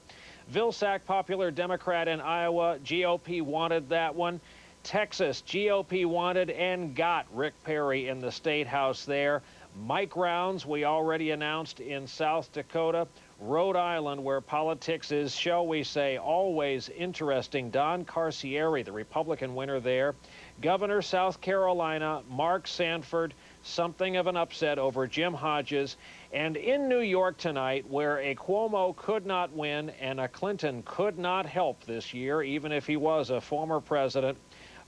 Vilsack, popular Democrat in Iowa. GOP wanted that one. Texas, GOP wanted and got Rick Perry in the State House there. Mike Rounds, we already announced in South Dakota. Rhode Island, where politics is, shall we say, always interesting. Don Carcieri, the Republican winner there. Governor, South Carolina, Mark Sanford, something of an upset over Jim Hodges. And in New York tonight, where a Cuomo could not win and a Clinton could not help this year, even if he was a former president,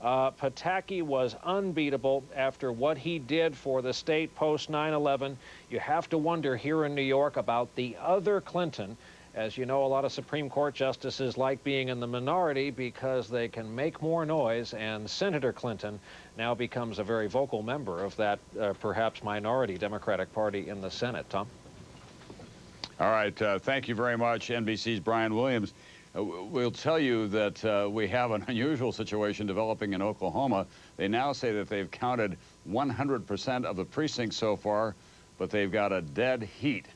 Pataki was unbeatable after what he did for the state post 9/11. You have to wonder here in New York about the other Clinton. As you know, a lot of Supreme Court justices like being in the minority because they can make more noise, and Senator Clinton now becomes a very vocal member of that perhaps minority Democratic Party in the Senate. Tom? All right, thank you very much, NBC's Brian Williams. We'll tell you that we have an unusual situation developing in Oklahoma. They now say that they've counted 100% of the precincts so far, but they've got a dead heat.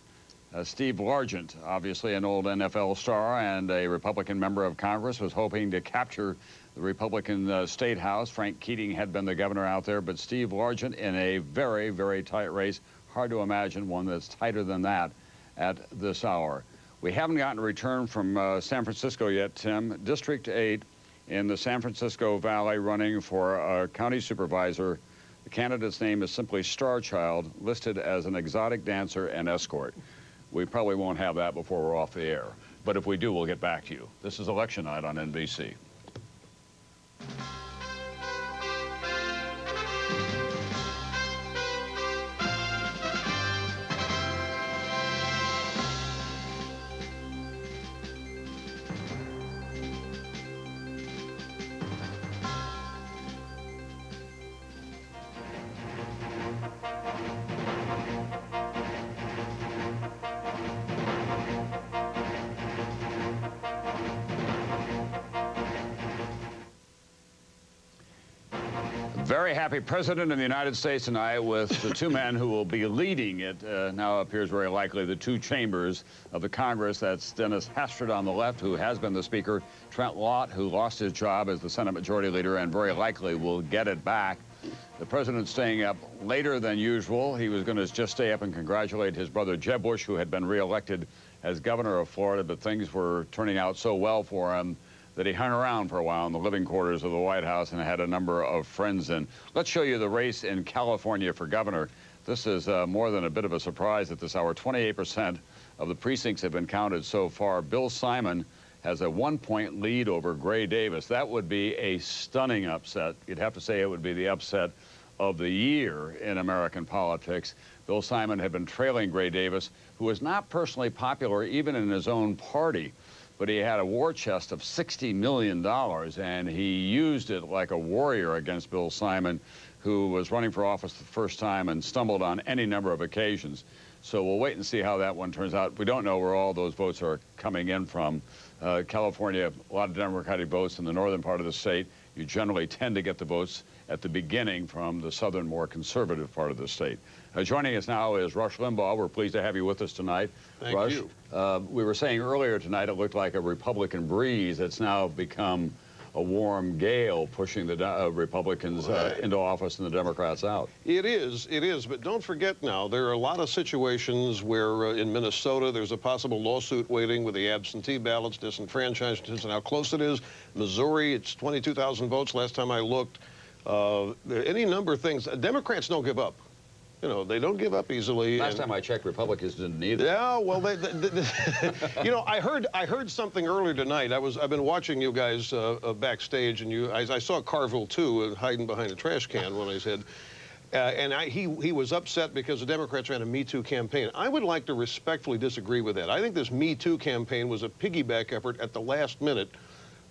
Steve Largent, obviously an old NFL star and a Republican member of Congress, was hoping to capture the Republican State House. Frank Keating had been the governor out there, but Steve Largent in a very, very tight race. Hard to imagine one that's tighter than that at this hour. We haven't gotten a return from San Francisco yet, Tim. District 8 in the San Francisco Valley running for a county supervisor. The candidate's name is simply Star Child, listed as an exotic dancer and escort. We probably won't have that before we're off the air. But if we do, we'll get back to you. This is Election Night on NBC. Very happy President of the United States tonight with the two men who will be leading it. Now appears very likely the two chambers of the Congress. That's Dennis Hastert on the left, who has been the Speaker, Trent Lott, who lost his job as the Senate Majority Leader and very likely will get it back. The President staying up later than usual. He was going to just stay up and congratulate his brother Jeb Bush, who had been reelected as governor of Florida, but things were turning out so well for him that he hung around for a while in the living quarters of the White House and had a number of friends in. Let's show you the race in California for governor. This is more than a bit of a surprise at this hour. 28% of the precincts have been counted so far. Bill Simon has a 1-point lead over Gray Davis. That would be a stunning upset. You'd have to say it would be the upset of the year in American politics. Bill Simon had been trailing Gray Davis, who was not personally popular even in his own party. But he had a war chest of $60 million, and he used it like a warrior against Bill Simon, who was running for office the first time and stumbled on any number of occasions. So we'll wait and see how that one turns out. We don't know where all those votes are coming in from. California, a lot of Democratic votes in the northern part of the state. You generally tend to get the votes at the beginning from the southern, more conservative part of the state. Joining us now is Rush Limbaugh. We're pleased to have you with us tonight. Thank Rush, you. We were saying earlier tonight it looked like a Republican breeze. It's now become a warm gale pushing the Republicans into office and the Democrats out. It is, but don't forget now, there are a lot of situations where in Minnesota there's a possible lawsuit waiting with the absentee ballots, disenfranchisement, and how close it is. Missouri, it's 22,000 votes last time I looked. Any number of things. Democrats don't give up. You know, they don't give up easily. Last time I checked, Republicans didn't either. Yeah, well, you know, I heard something earlier tonight. I've been watching you guys backstage, and I saw Carville too hiding behind a trash can when I said, and he was upset because the Democrats ran a Me Too campaign. I would like to respectfully disagree with that. I think this Me Too campaign was a piggyback effort at the last minute,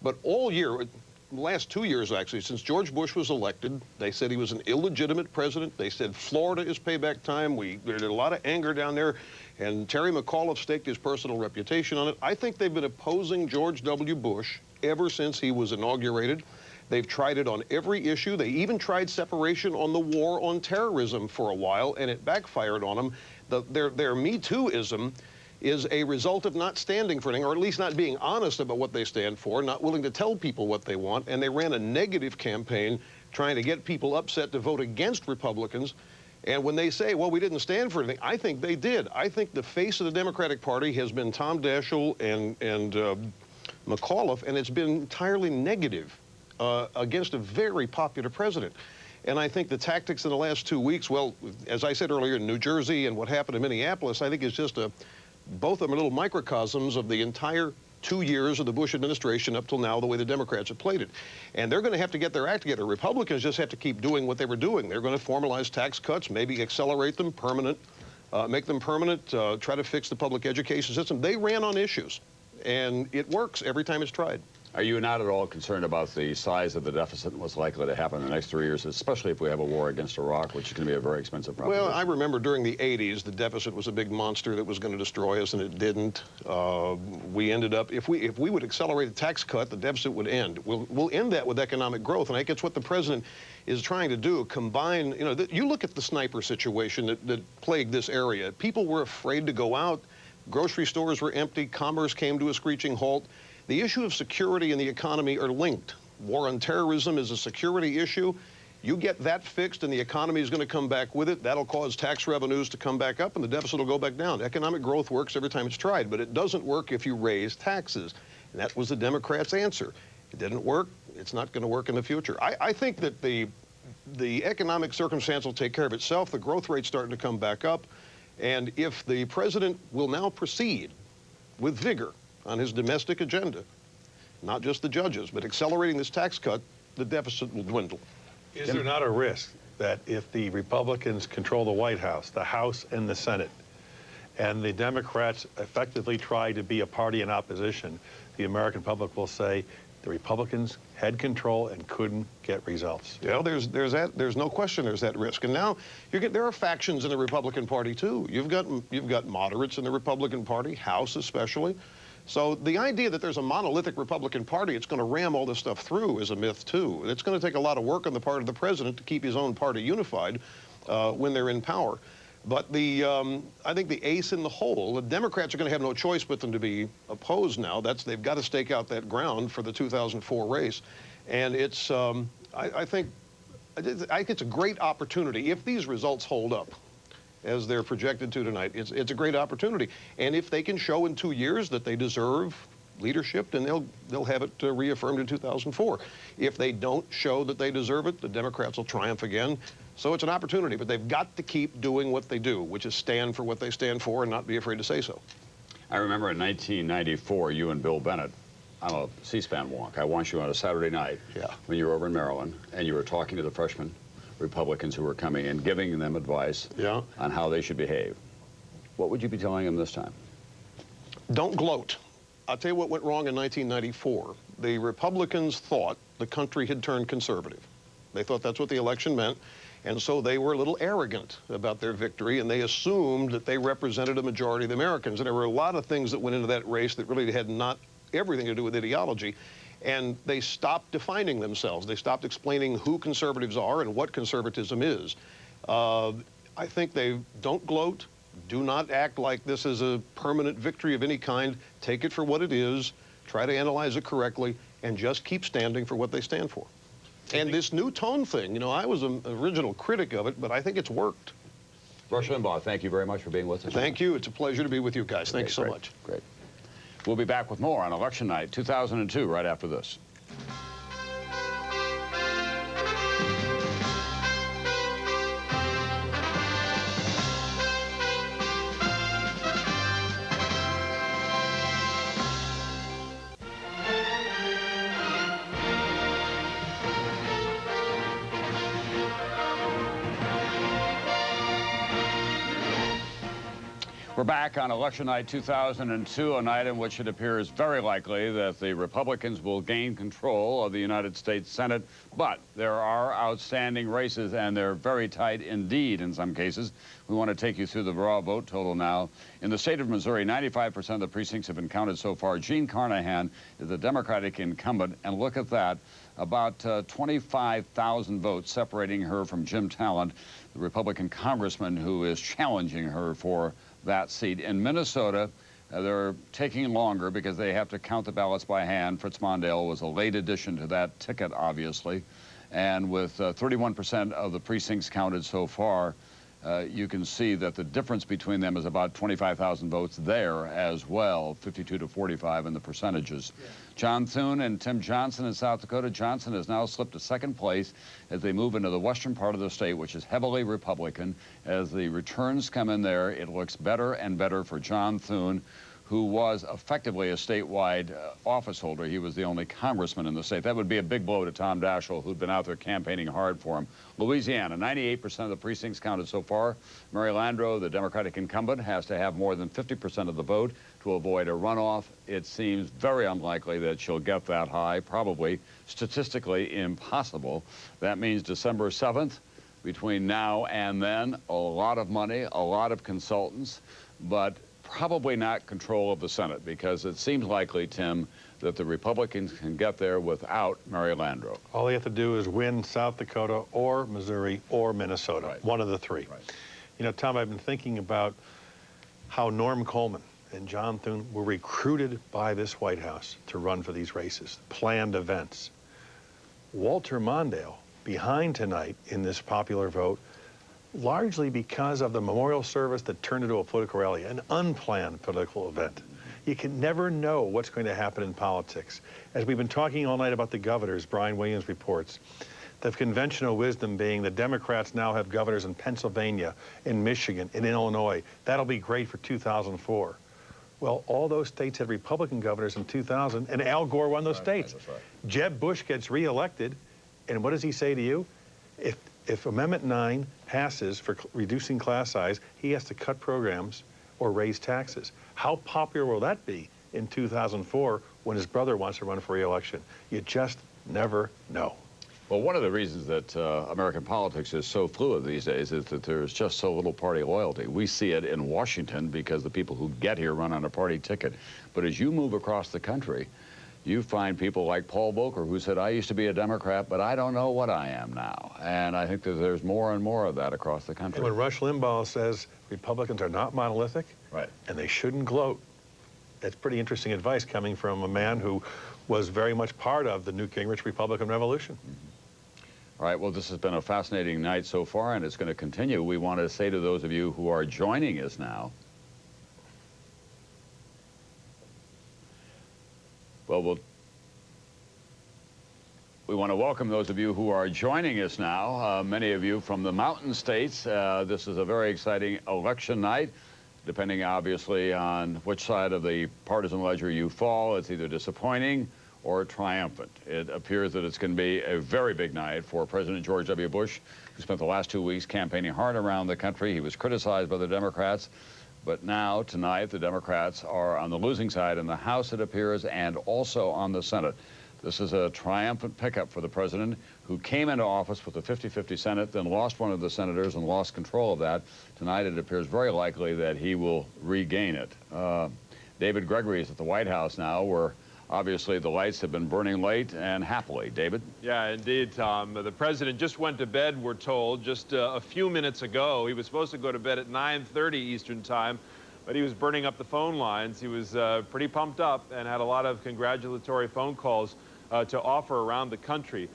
but all year. Last 2 years, actually, since George Bush was elected, they said he was an illegitimate president. They said Florida is payback time. There's a lot of anger down there, and Terry McAuliffe staked his personal reputation on it. I think they've been opposing George W. Bush ever since he was inaugurated. They've tried it on every issue. They even tried separation on the war on terrorism for a while, and it backfired on them. Their Me Too-ism is a result of not standing for anything, or at least not being honest about what they stand for, not willing to tell people what they want, and they ran a negative campaign trying to get people upset to vote against Republicans. And when they say, well, we didn't stand for anything, I think they did. I think the face of the Democratic Party has been Tom Daschle and McAuliffe, and it's been entirely negative against a very popular president. And I think the tactics in the last 2 weeks, well, as I said earlier, in New Jersey and what happened in Minneapolis, I think is just both of them are little microcosms of the entire 2 years of the Bush administration up till now, the way the Democrats have played it. And they're going to have to get their act together. Republicans just have to keep doing what they were doing. They're going to formalize tax cuts, maybe accelerate them, make them permanent, try to fix the public education system. They ran on issues, and it works every time it's tried. Are you not at all concerned about the size of the deficit and what's likely to happen in the next 3 years, especially if we have a war against Iraq, which is going to be a very expensive proposition? Well, I remember during the 80s, the deficit was a big monster that was going to destroy us, and it didn't. We ended up, if we would accelerate a tax cut, the deficit would end. We'll end that with economic growth, and I think it's what the president is trying to do, combine, you know, you look at the sniper situation that plagued this area. People were afraid to go out. Grocery stores were empty. Commerce came to a screeching halt. The issue of security and the economy are linked. War on terrorism is a security issue. You get that fixed and the economy is going to come back with it. That'll cause tax revenues to come back up and the deficit will go back down. Economic growth works every time it's tried, but it doesn't work if you raise taxes. And that was the Democrats' answer. It didn't work. It's not going to work in the future. I think that the economic circumstance will take care of itself. The growth rate's starting to come back up. And if the president will now proceed with vigor on his domestic agenda, not just the judges, but accelerating this tax cut, the deficit will dwindle. Is there not a risk that if the Republicans control the White House, the House and the Senate, and the Democrats effectively try to be a party in opposition, the American public will say the Republicans had control and couldn't get results? Yeah, there's no question there's that risk. And now there are factions in the Republican Party too. You've got moderates in the Republican Party, House especially. So the idea that there's a monolithic Republican Party, it's going to ram all this stuff through, is a myth too. It's going to take a lot of work on the part of the president to keep his own party unified when they're in power. But I think the ace in the hole, the Democrats are going to have no choice but them to be opposed now. They've got to stake out that ground for the 2004 race. And it's, I think it's a great opportunity. If these results hold up, as they're projected to tonight, it's a great opportunity. And if they can show in 2 years that they deserve leadership, then they'll have it reaffirmed in 2004. If they don't show that they deserve it, the Democrats will triumph again. So it's an opportunity, but they've got to keep doing what they do, which is stand for what they stand for and not be afraid to say so. I remember in 1994, you and Bill Bennett on a C-SPAN walk. I watched you on a Saturday night when you were over in Maryland, and you were talking to the freshmen Republicans who were coming in, giving them advice on how they should behave. What would you be telling them this time? Don't gloat. I'll tell you what went wrong in 1994. The Republicans thought the country had turned conservative. They thought that's what the election meant, and so they were a little arrogant about their victory, and they assumed that they represented a majority of the Americans. And there were a lot of things that went into that race that really had not everything to do with ideology. And they stopped defining themselves. They stopped explaining who conservatives are and what conservatism is. I think they don't gloat. Do not act like this is a permanent victory of any kind. Take it for what it is. Try to analyze it correctly and just keep standing for what they stand for. And this new tone thing, you know, I was an original critic of it, but I think it's worked. Rush Limbaugh, thank you very much for being with us. Thank you. It's a pleasure to be with you guys. Thank you so much. Great. We'll be back with more on Election Night 2002 right after this. We're back on Election Night 2002, a night in which it appears very likely that the Republicans will gain control of the United States Senate, but there are outstanding races, and they're very tight indeed in some cases. We want to take you through the raw vote total now. In the state of Missouri, 95% of the precincts have been counted so far. Jean Carnahan is the Democratic incumbent, and look at that, about 25,000 votes separating her from Jim Talent, the Republican congressman who is challenging her for that seat. In Minnesota, they're taking longer because they have to count the ballots by hand. Fritz Mondale was a late addition to that ticket, obviously. And with 31% of the precincts counted so far, you can see that the difference between them is about 25,000 votes there as well, 52 to 45 in the percentages. Yeah. John Thune and Tim Johnson in South Dakota. Johnson has now slipped to second place as they move into the western part of the state, which is heavily Republican. As the returns come in there, it looks better and better for John Thune, who was effectively a statewide office holder. He was the only congressman in the state. That would be a big blow to Tom Daschle, who'd been out there campaigning hard for him. Louisiana, 98% of the precincts counted so far. Mary Landrieu, the Democratic incumbent, has to have more than 50% of the vote to avoid a runoff. It seems very unlikely that she'll get that high, probably statistically impossible. That means December 7th, between now and then, a lot of money, a lot of consultants, but probably not control of the Senate, because it seems likely, Tim, that the Republicans can get there without Mary Landrieu. All they have to do is win South Dakota or Missouri or Minnesota, right. One of the three. Right. You know, Tom, I've been thinking about how Norm Coleman and John Thune were recruited by this White House to run for these races, planned events. Walter Mondale, behind tonight in this popular vote, largely because of the memorial service that turned into a political rally, an unplanned political event. You can never know what's going to happen in politics. As we've been talking all night about the governors, Brian Williams reports, the conventional wisdom being the Democrats now have governors in Pennsylvania, in Michigan, in Illinois. That'll be great for 2004. Well, all those states had Republican governors in 2000, and Al Gore won those states. Right. Jeb Bush gets reelected, and what does he say to you? If Amendment 9 passes for reducing class size, he has to cut programs or raise taxes. How popular will that be in 2004 when his brother wants to run for re-election? You just never know. Well, one of the reasons that American politics is so fluid these days is that there's just so little party loyalty. We see it in Washington because the people who get here run on a party ticket. But as you move across the country, you find people like Paul Volcker, who said, I used to be a Democrat, but I don't know what I am now. And I think that there's more and more of that across the country. And when Rush Limbaugh says Republicans are not monolithic, right, and they shouldn't gloat, that's pretty interesting advice coming from a man who was very much part of the Newt Gingrich Republican Revolution. All right, well, this has been a fascinating night so far, and it's going to continue. We want to say to those of you who are joining us now, well, we want to welcome those of you who are joining us now, many of you from the mountain states. This is a very exciting election night, depending obviously on which side of the partisan ledger you fall. It's either disappointing or triumphant. It appears that it's going to be a very big night for President George W. Bush, who spent the last 2 weeks campaigning hard around the country. He was criticized by the Democrats. But now, tonight, the Democrats are on the losing side in the House, it appears, and also on the Senate. This is a triumphant pickup for the president, who came into office with a 50-50 Senate, then lost one of the senators and lost control of that. Tonight, it appears very likely that he will regain it. David Gregory is at the White House now, where obviously the lights have been burning late and happily. David? Yeah, indeed, Tom. The president just went to bed, we're told, just a few minutes ago. He was supposed to go to bed at 9:30 Eastern time, but he was burning up the phone lines. He was pretty pumped up and had a lot of congratulatory phone calls to offer around the country.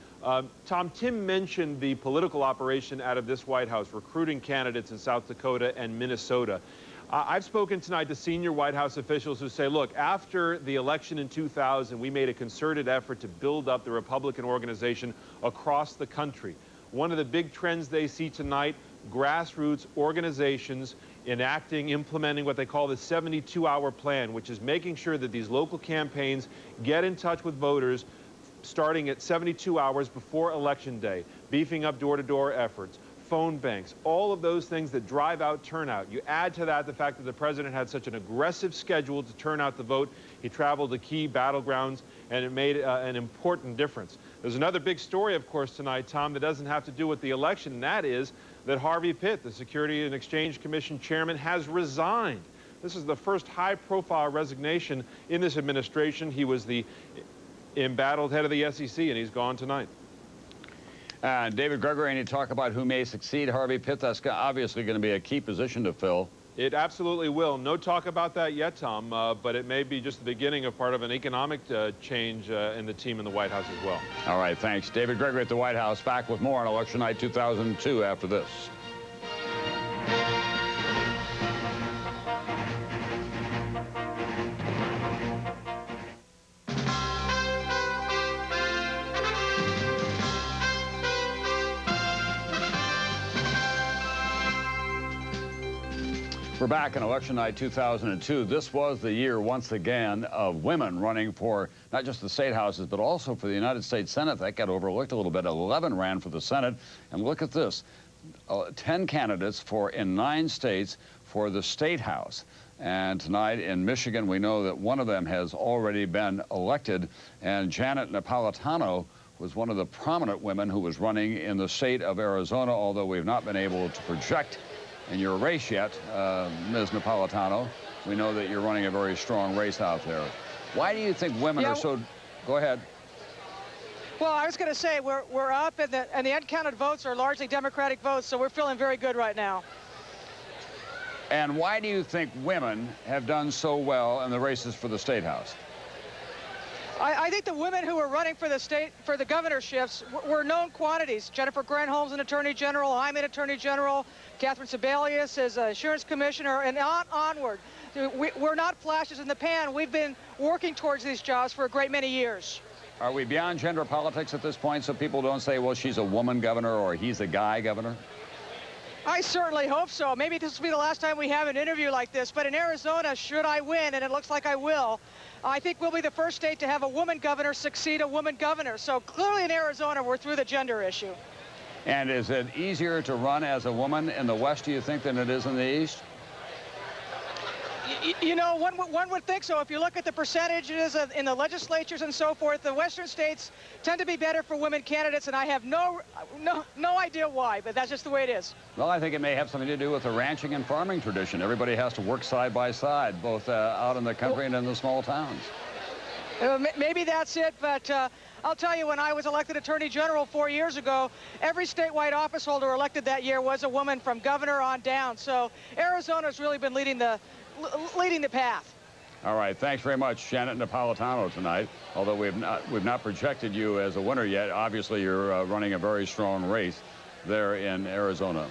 Tom, Tim mentioned the political operation out of this White House, recruiting candidates in South Dakota and Minnesota. I've spoken tonight to senior White House officials who say, look, after the election in 2000, we made a concerted effort to build up the Republican organization across the country. One of the big trends they see tonight, grassroots organizations enacting, implementing what they call the 72-hour plan, which is making sure that these local campaigns get in touch with voters starting at 72 hours before Election Day, beefing up door-to-door efforts, phone banks, all of those things that drive out turnout. You add to that the fact that the president had such an aggressive schedule to turn out the vote. He traveled to key battlegrounds, and it made an important difference. There's another big story, of course, tonight, Tom, that doesn't have to do with the election, and that is that Harvey Pitt, the Security and Exchange Commission chairman, has resigned. This is the first high-profile resignation in this administration. He was the embattled head of the SEC, and he's gone tonight. David Gregory, any talk about who may succeed Harvey Pitt? That's obviously going to be a key position to fill. It absolutely will. No talk about that yet, Tom, but it may be just the beginning of part of an economic change in the team in the White House as well. All right, thanks. David Gregory at the White House, back with more on Election Night 2002 after this. We're back in Election Night 2002. This was the year, once again, of women running for not just the state houses, but also for the United States Senate. That got overlooked a little bit. 11 ran for the Senate. And look at this, 10 candidates in 9 states for the state house. And tonight in Michigan, we know that one of them has already been elected. And Janet Napolitano was one of the prominent women who was running in the state of Arizona, although we've not been able to project in your race yet, Ms. Napolitano. We know that you're running a very strong race out there. Why do you think women are so... Go ahead. Well, I was going to say, we're up, and the uncounted votes are largely Democratic votes, so we're feeling very good right now. And why do you think women have done so well in the races for the State House? I think the women who are running for the governorships were known quantities. Jennifer Granholm's an Attorney General, I'm an Attorney General, Catherine Sebelius is an Insurance Commissioner, and onward. We're not flashes in the pan. We've been working towards these jobs for a great many years. Are we beyond gender politics at this point so people don't say, well, she's a woman governor or he's a guy governor? I certainly hope so. Maybe this will be the last time we have an interview like this, but in Arizona, should I win, and it looks like I will, I think we'll be the first state to have a woman governor succeed a woman governor. So clearly in Arizona, we're through the gender issue. And is it easier to run as a woman in the West, do you think, than it is in the East? You know, one would think so. If you look at the percentages in the legislatures and so forth, the western states tend to be better for women candidates, and I have no idea why, but that's just the way it is. Well, I think it may have something to do with the ranching and farming tradition. Everybody has to work side by side, both out in the country and in the small towns. Maybe that's it, but I'll tell you, when I was elected Attorney General 4 years ago, every statewide office holder elected that year was a woman from governor on down. So Arizona's really been leading the path. All right, thanks very much, Janet Napolitano, tonight. Although we've not projected you as a winner yet, obviously you're running a very strong race there in Arizona.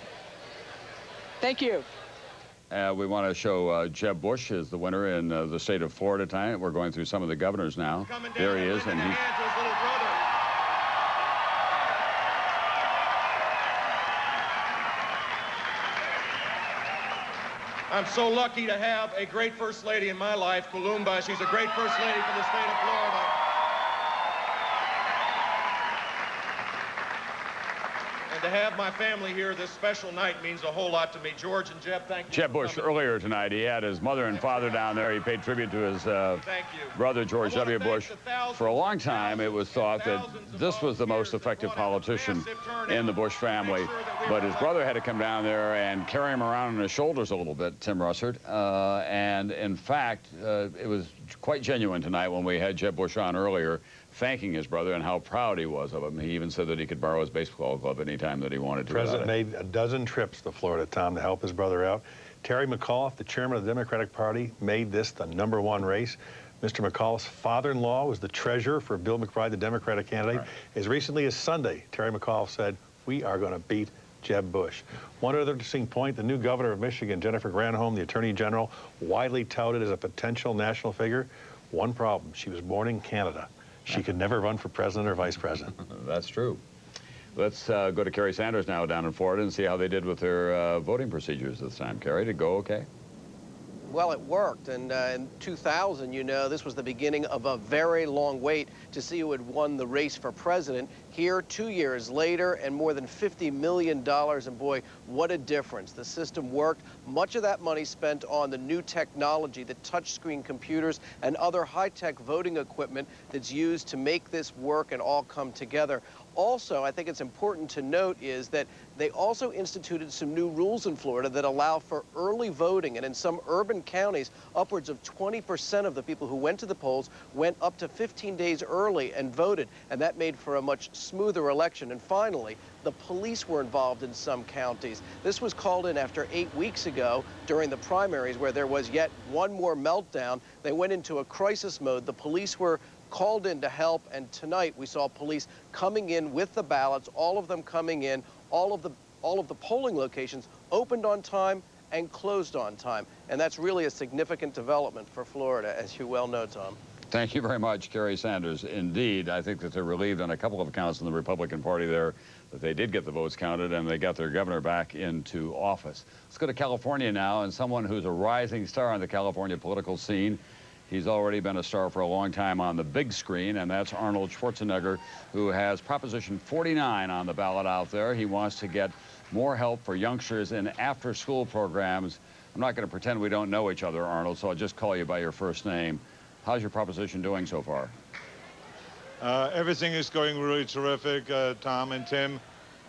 Thank you. We want to show Jeb Bush is the winner in the state of Florida tonight. We're going through some of the governors now. There he is, and he's... I'm so lucky to have a great First Lady in my life, Kulumba. She's a great First Lady for the state of Florida. And to have my family here this special night means a whole lot to me. George and Jeb, thank you. Jeb Bush, earlier tonight, he had his mother and father down there. He paid tribute to his brother, George W. Bush. For a long time, it was thought that this was the most effective politician in the Bush family. But his brother had to come down there and carry him around on his shoulders a little bit, Tim Russert. And in fact, it was quite genuine tonight when we had Jeb Bush on earlier, thanking his brother and how proud he was of him. He even said that he could borrow his baseball glove anytime that he wanted to. The president made a dozen trips to Florida, Tom, to help his brother out. Terry McAuliffe, the chairman of the Democratic Party, made this the #1 race. Mr. McAuliffe's father-in-law was the treasurer for Bill McBride, the Democratic candidate. Right. As recently as Sunday, Terry McAuliffe said, "We are going to beat Jeb Bush." One other interesting point, the new governor of Michigan, Jennifer Granholm, the attorney general, widely touted as a potential national figure. One problem, she was born in Canada. She could never run for president or vice president. That's true. Let's go to Kerry Sanders now down in Florida and see how they did with their voting procedures this time. Kerry, did it go okay? Well, it worked, and in 2000, you know, this was the beginning of a very long wait to see who had won the race for president. Here, 2 years later, and more than $50 million, and boy, what a difference. The system worked. Much of that money spent on the new technology, the touchscreen computers, and other high-tech voting equipment that's used to make this work and all come together. Also, I think it's important to note is that they also instituted some new rules in Florida that allow for early voting, and in some urban counties, upwards of 20% of the people who went to the polls went up to 15 days early and voted, and that made for a much smoother election. And finally, the police were involved in some counties. This was called in after 8 weeks ago during the primaries where there was yet one more meltdown. They went into a crisis mode. The police were called in to help, and tonight we saw police coming in with the ballots, all of them coming in, all of the polling locations opened on time and closed on time. And that's really a significant development for Florida, as you well know, Tom. Thank you very much, Kerry Sanders. Indeed, I think that they're relieved on a couple of accounts in the Republican Party there that they did get the votes counted and they got their governor back into office. Let's go to California now, and someone who's a rising star on the California political scene. He's already been a star for a long time on the big screen, and that's Arnold Schwarzenegger, who has Proposition 49 on the ballot out there. He wants to get more help for youngsters in after-school programs. I'm not going to pretend we don't know each other, Arnold, so I'll just call you by your first name. How's your proposition doing so far? Everything is going really terrific, Tom and Tim.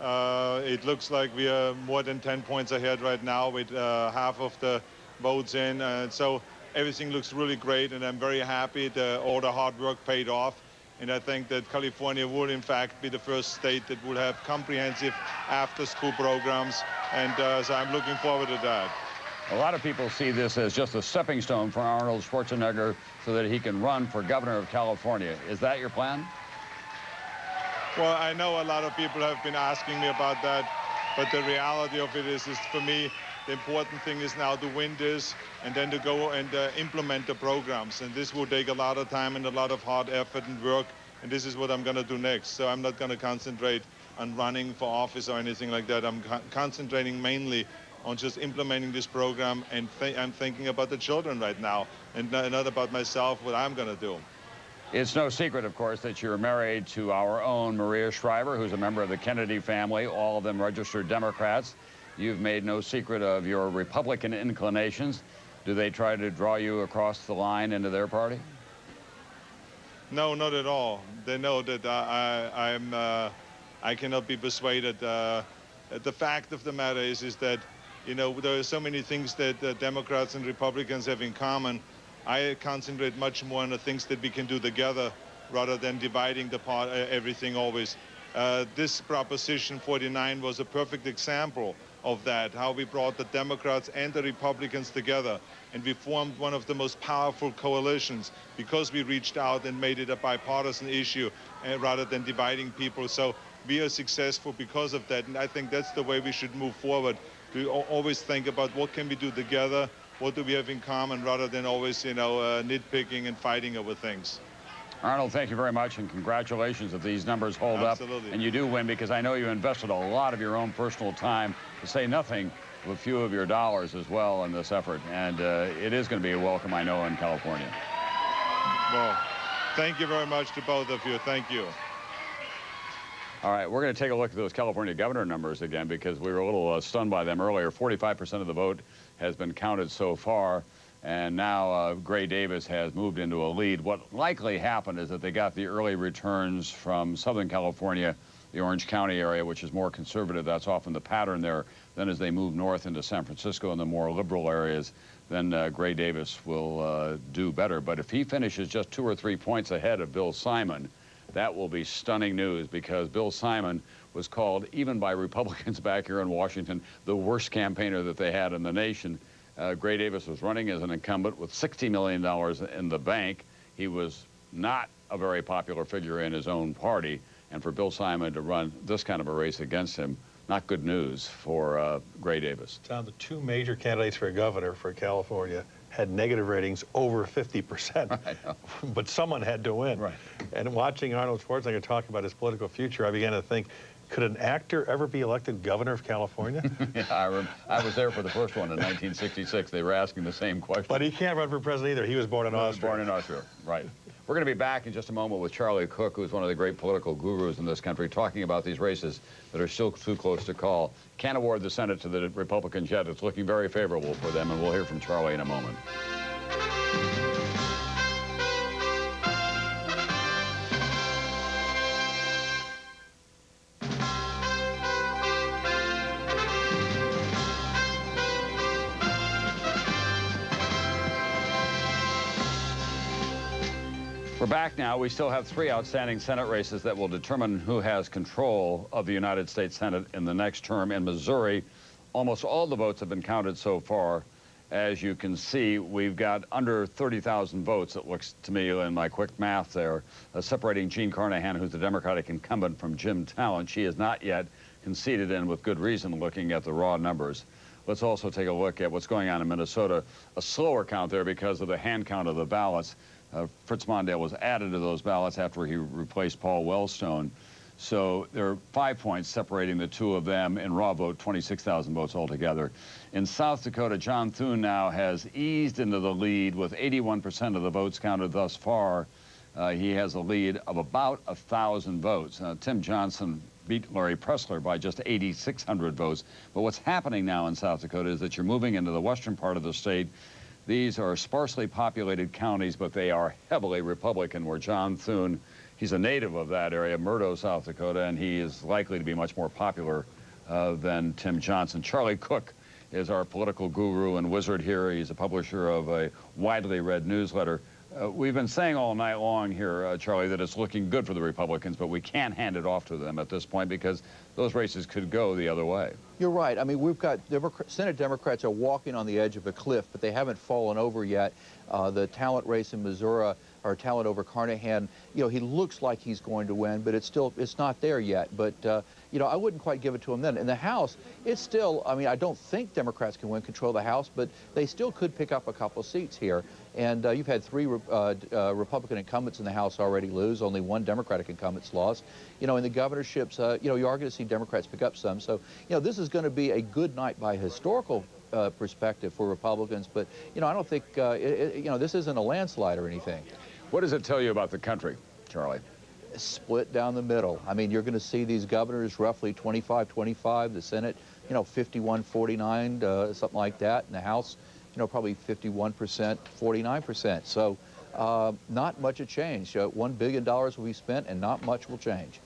It looks like we are more than 10 points ahead right now with half of the votes in. So everything looks really great, and I'm very happy that all the hard work paid off. And I think that California will, in fact, be the first state that will have comprehensive after-school programs. And so I'm looking forward to that. A lot of people see this as just a stepping stone for Arnold Schwarzenegger so that he can run for governor of California. Is that your plan? Well, I know a lot of people have been asking me about that, but the reality of it is for me, the important thing is now to win this and then to go and implement the programs. And this will take a lot of time and a lot of hard effort and work. And this is what I'm going to do next. So I'm not going to concentrate on running for office or anything like that. I'm concentrating mainly on just implementing this program, and I'm thinking about the children right now and not about myself, what I'm going to do. It's no secret, of course, that you're married to our own Maria Shriver, who's a member of the Kennedy family, all of them registered Democrats. You've made no secret of your Republican inclinations. Do they try to draw you across the line into their party? No, not at all. They know that I cannot be persuaded. The fact of the matter is that, you know, there are so many things that Democrats and Republicans have in common. I concentrate much more on the things that we can do together rather than dividing everything always. This Proposition 49 was a perfect example of that, how we brought the Democrats and the Republicans together. And we formed one of the most powerful coalitions because we reached out and made it a bipartisan issue rather than dividing people. So we are successful because of that. And I think that's the way we should move forward. We always think about what can we do together, what do we have in common, rather than always, you know, nitpicking and fighting over things. Arnold, thank you very much, and congratulations if these numbers hold Absolutely. up. And you do win, because I know you invested a lot of your own personal time, to say nothing of a few of your dollars as well in this effort. And it is going to be a welcome, I know, in California. Well, thank you very much to both of you. Thank you. All right, we're going to take a look at those California governor numbers again, because we were a little stunned by them earlier. 45% of the vote has been counted so far, and now Gray Davis has moved into a lead. What likely happened is that they got the early returns from Southern California, the Orange County area, which is more conservative. That's often the pattern there. Then as they move north into San Francisco and the more liberal areas, then Gray Davis will do better. But if he finishes just 2 or 3 points ahead of Bill Simon, that will be stunning news, because Bill Simon was called, even by Republicans back here in Washington, the worst campaigner that they had in the nation. Gray Davis was running as an incumbent with $60 million in the bank. He was not a very popular figure in his own party, and for Bill Simon to run this kind of a race against him, not good news for Gray Davis. Tom, the two major candidates for governor for California had negative ratings over 50%, but someone had to win. Right. And watching Arnold Schwarzenegger talk about his political future, I began to think, could an actor ever be elected governor of California? Yeah, I was there for the first one in 1966. They were asking the same question. But he can't run for president either. He was born in Austria. He was born in Austria, right. We're going to be back in just a moment with Charlie Cook, who's one of the great political gurus in this country, talking about these races that are still too close to call. Can't award the Senate to the Republicans yet. It's looking very favorable for them, and we'll hear from Charlie in a moment. We're back now. We still have 3 outstanding Senate races that will determine who has control of the United States Senate in the next term. In Missouri, almost all the votes have been counted so far. As you can see, we've got under 30,000 votes, it looks to me, in my quick math there, separating Jean Carnahan, who's the Democratic incumbent, from Jim Talent. She has not yet conceded, and with good reason, looking at the raw numbers. Let's also take a look at what's going on in Minnesota. A slower count there because of the hand count of the ballots. Fritz Mondale was added to those ballots after he replaced Paul Wellstone. So there are 5 points separating the two of them. In raw vote, 26,000 votes altogether. In South Dakota, John Thune now has eased into the lead with 81% of the votes counted thus far. He has a lead of about 1,000 votes. Tim Johnson beat Larry Pressler by just 8,600 votes. But what's happening now in South Dakota is that you're moving into the western part of the state. These are sparsely populated counties, but they are heavily Republican, where John Thune, he's a native of that area, Murdo, South Dakota, and he is likely to be much more popular than Tim Johnson. Charlie Cook is our political guru and wizard here. He's a publisher of a widely read newsletter. We've been saying all night long here, Charlie, that it's looking good for the Republicans, but we can't hand it off to them at this point because those races could go the other way. You're right. I mean, we've got Senate Democrats are walking on the edge of a cliff, but they haven't fallen over yet. The Talent race in Missouri, or Talent over Carnahan, you know, he looks like he's going to win, but it's not there yet. But, you know, I wouldn't quite give it to him then. In the House, it's still, I mean, I don't think Democrats can win control of the House, but they still could pick up a couple seats here. And you've had 3 Republican incumbents in the House already lose. Only 1 Democratic incumbent's lost. You know, in the governorships, you know, you are going to see Democrats pick up some. So, you know, this is going to be a good night by historical perspective for Republicans. But, you know, I don't think, you know, this isn't a landslide or anything. What does it tell you about the country, Charlie? Split down the middle. I mean, you're going to see these governors roughly 25-25, the Senate, you know, 51-49, something like that. In the House, you know, probably 51%, 49%. So not much of change. $1 billion will be spent and not much will change.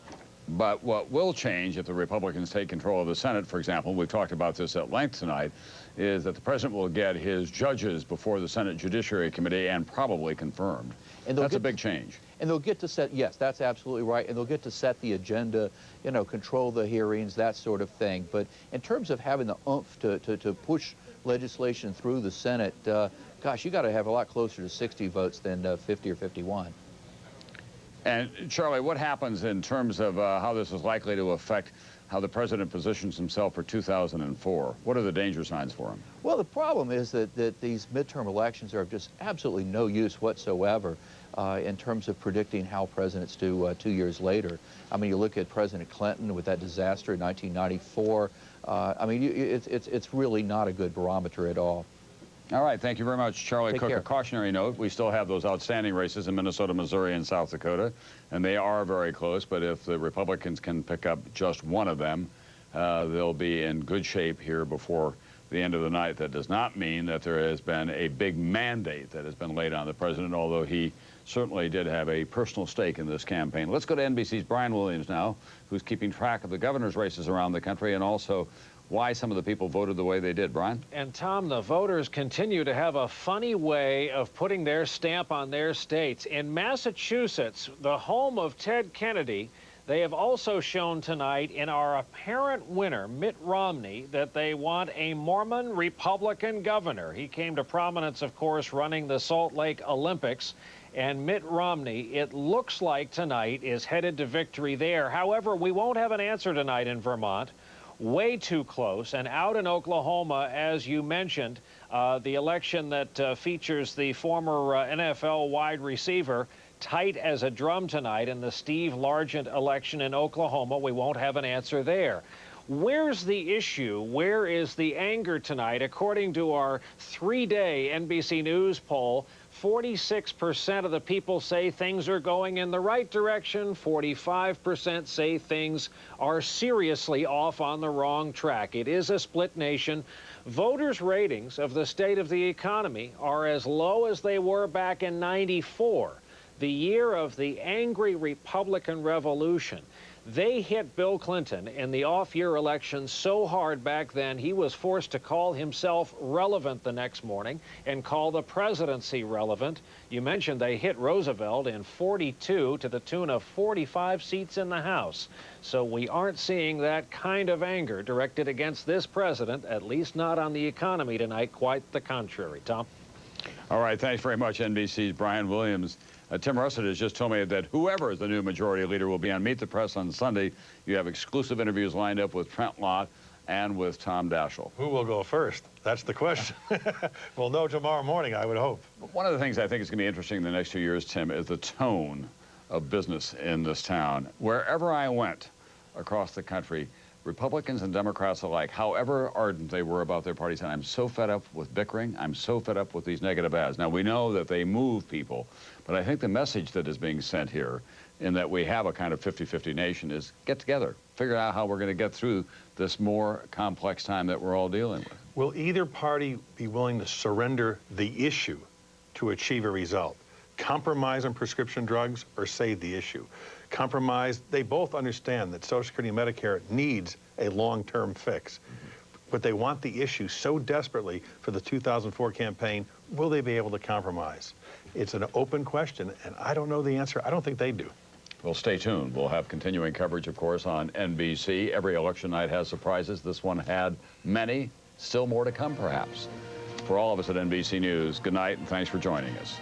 But what will change if the Republicans take control of the Senate, for example, we've talked about this at length tonight, is that the president will get his judges before the Senate Judiciary Committee and probably confirmed. And that's a big change. And they'll get to set, yes, that's absolutely right, and they'll get to set the agenda, you know, control the hearings, that sort of thing. But in terms of having the oomph to push legislation through the Senate, gosh, you got to have a lot closer to 60 votes than 50 or 51. And, Charlie, what happens in terms of how this is likely to affect how the president positions himself for 2004? What are the danger signs for him? Well, the problem is that these midterm elections are of just absolutely no use whatsoever in terms of predicting how presidents do 2 years later. I mean, you look at President Clinton with that disaster in 1994. I mean, it's really not a good barometer at all. All right, thank you very much, Charlie Cook. Care. A cautionary note, we still have those outstanding races in Minnesota, Missouri, and South Dakota, and they are very close, but if the Republicans can pick up just one of them, they'll be in good shape here before the end of the night. That does not mean that there has been a big mandate that has been laid on the president, although he certainly did have a personal stake in this campaign. Let's go to NBC's Brian Williams now, who's keeping track of the governor's races around the country and also why some of the people voted the way they did. Brian? And Tom, the voters continue to have a funny way of putting their stamp on their states. In Massachusetts, the home of Ted Kennedy, they have also shown tonight in our apparent winner, Mitt Romney, that they want a Mormon Republican governor. He came to prominence, of course, running the Salt Lake Olympics. And Mitt Romney, it looks like tonight, is headed to victory there. However, we won't have an answer tonight in Vermont. Way too close. And out in Oklahoma, as you mentioned, the election that features the former NFL wide receiver, tight as a drum tonight in the Steve Largent election in Oklahoma. We won't have an answer there. Where's the issue? Where is the anger tonight? According to our 3-day NBC News poll, 46% of the people say things are going in the right direction. 45% say things are seriously off on the wrong track. It is a split nation. Voters' ratings of the state of the economy are as low as they were back in '94, the year of the angry Republican Revolution. They hit Bill Clinton in the off-year election so hard back then he was forced to call himself relevant the next morning and call the presidency relevant. You mentioned they hit Roosevelt in 42 to the tune of 45 seats in the House. So we aren't seeing that kind of anger directed against this president, at least not on the economy tonight. Quite the contrary. Tom? All right, thanks very much, NBC's Brian Williams. Tim Russett has just told me that whoever is the new majority leader will be on Meet the Press on Sunday. You have exclusive interviews lined up with Trent Lott and with Tom Daschle. Who will go first? That's the question. We'll know tomorrow morning, I would hope. One of the things I think is going to be interesting in the next 2 years, Tim, is the tone of business in this town. Wherever I went across the country, Republicans and Democrats alike, however ardent they were about their parties, and I'm so fed up with bickering, I'm so fed up with these negative ads. Now, we know that they move people, but I think the message that is being sent here, in that we have a kind of 50-50 nation, is get together, figure out how we're going to get through this more complex time that we're all dealing with. Will either party be willing to surrender the issue to achieve a result? Compromise on prescription drugs or save the issue? Compromise, they both understand that Social Security and Medicare needs a long-term fix. But they want the issue so desperately for the 2004 campaign. Will they be able to compromise? It's an open question, and I don't know the answer. I don't think they do. Well, stay tuned. We'll have continuing coverage, of course, on NBC. Every election night has surprises. This one had many. Still more to come, perhaps. For all of us at NBC News, good night, and thanks for joining us.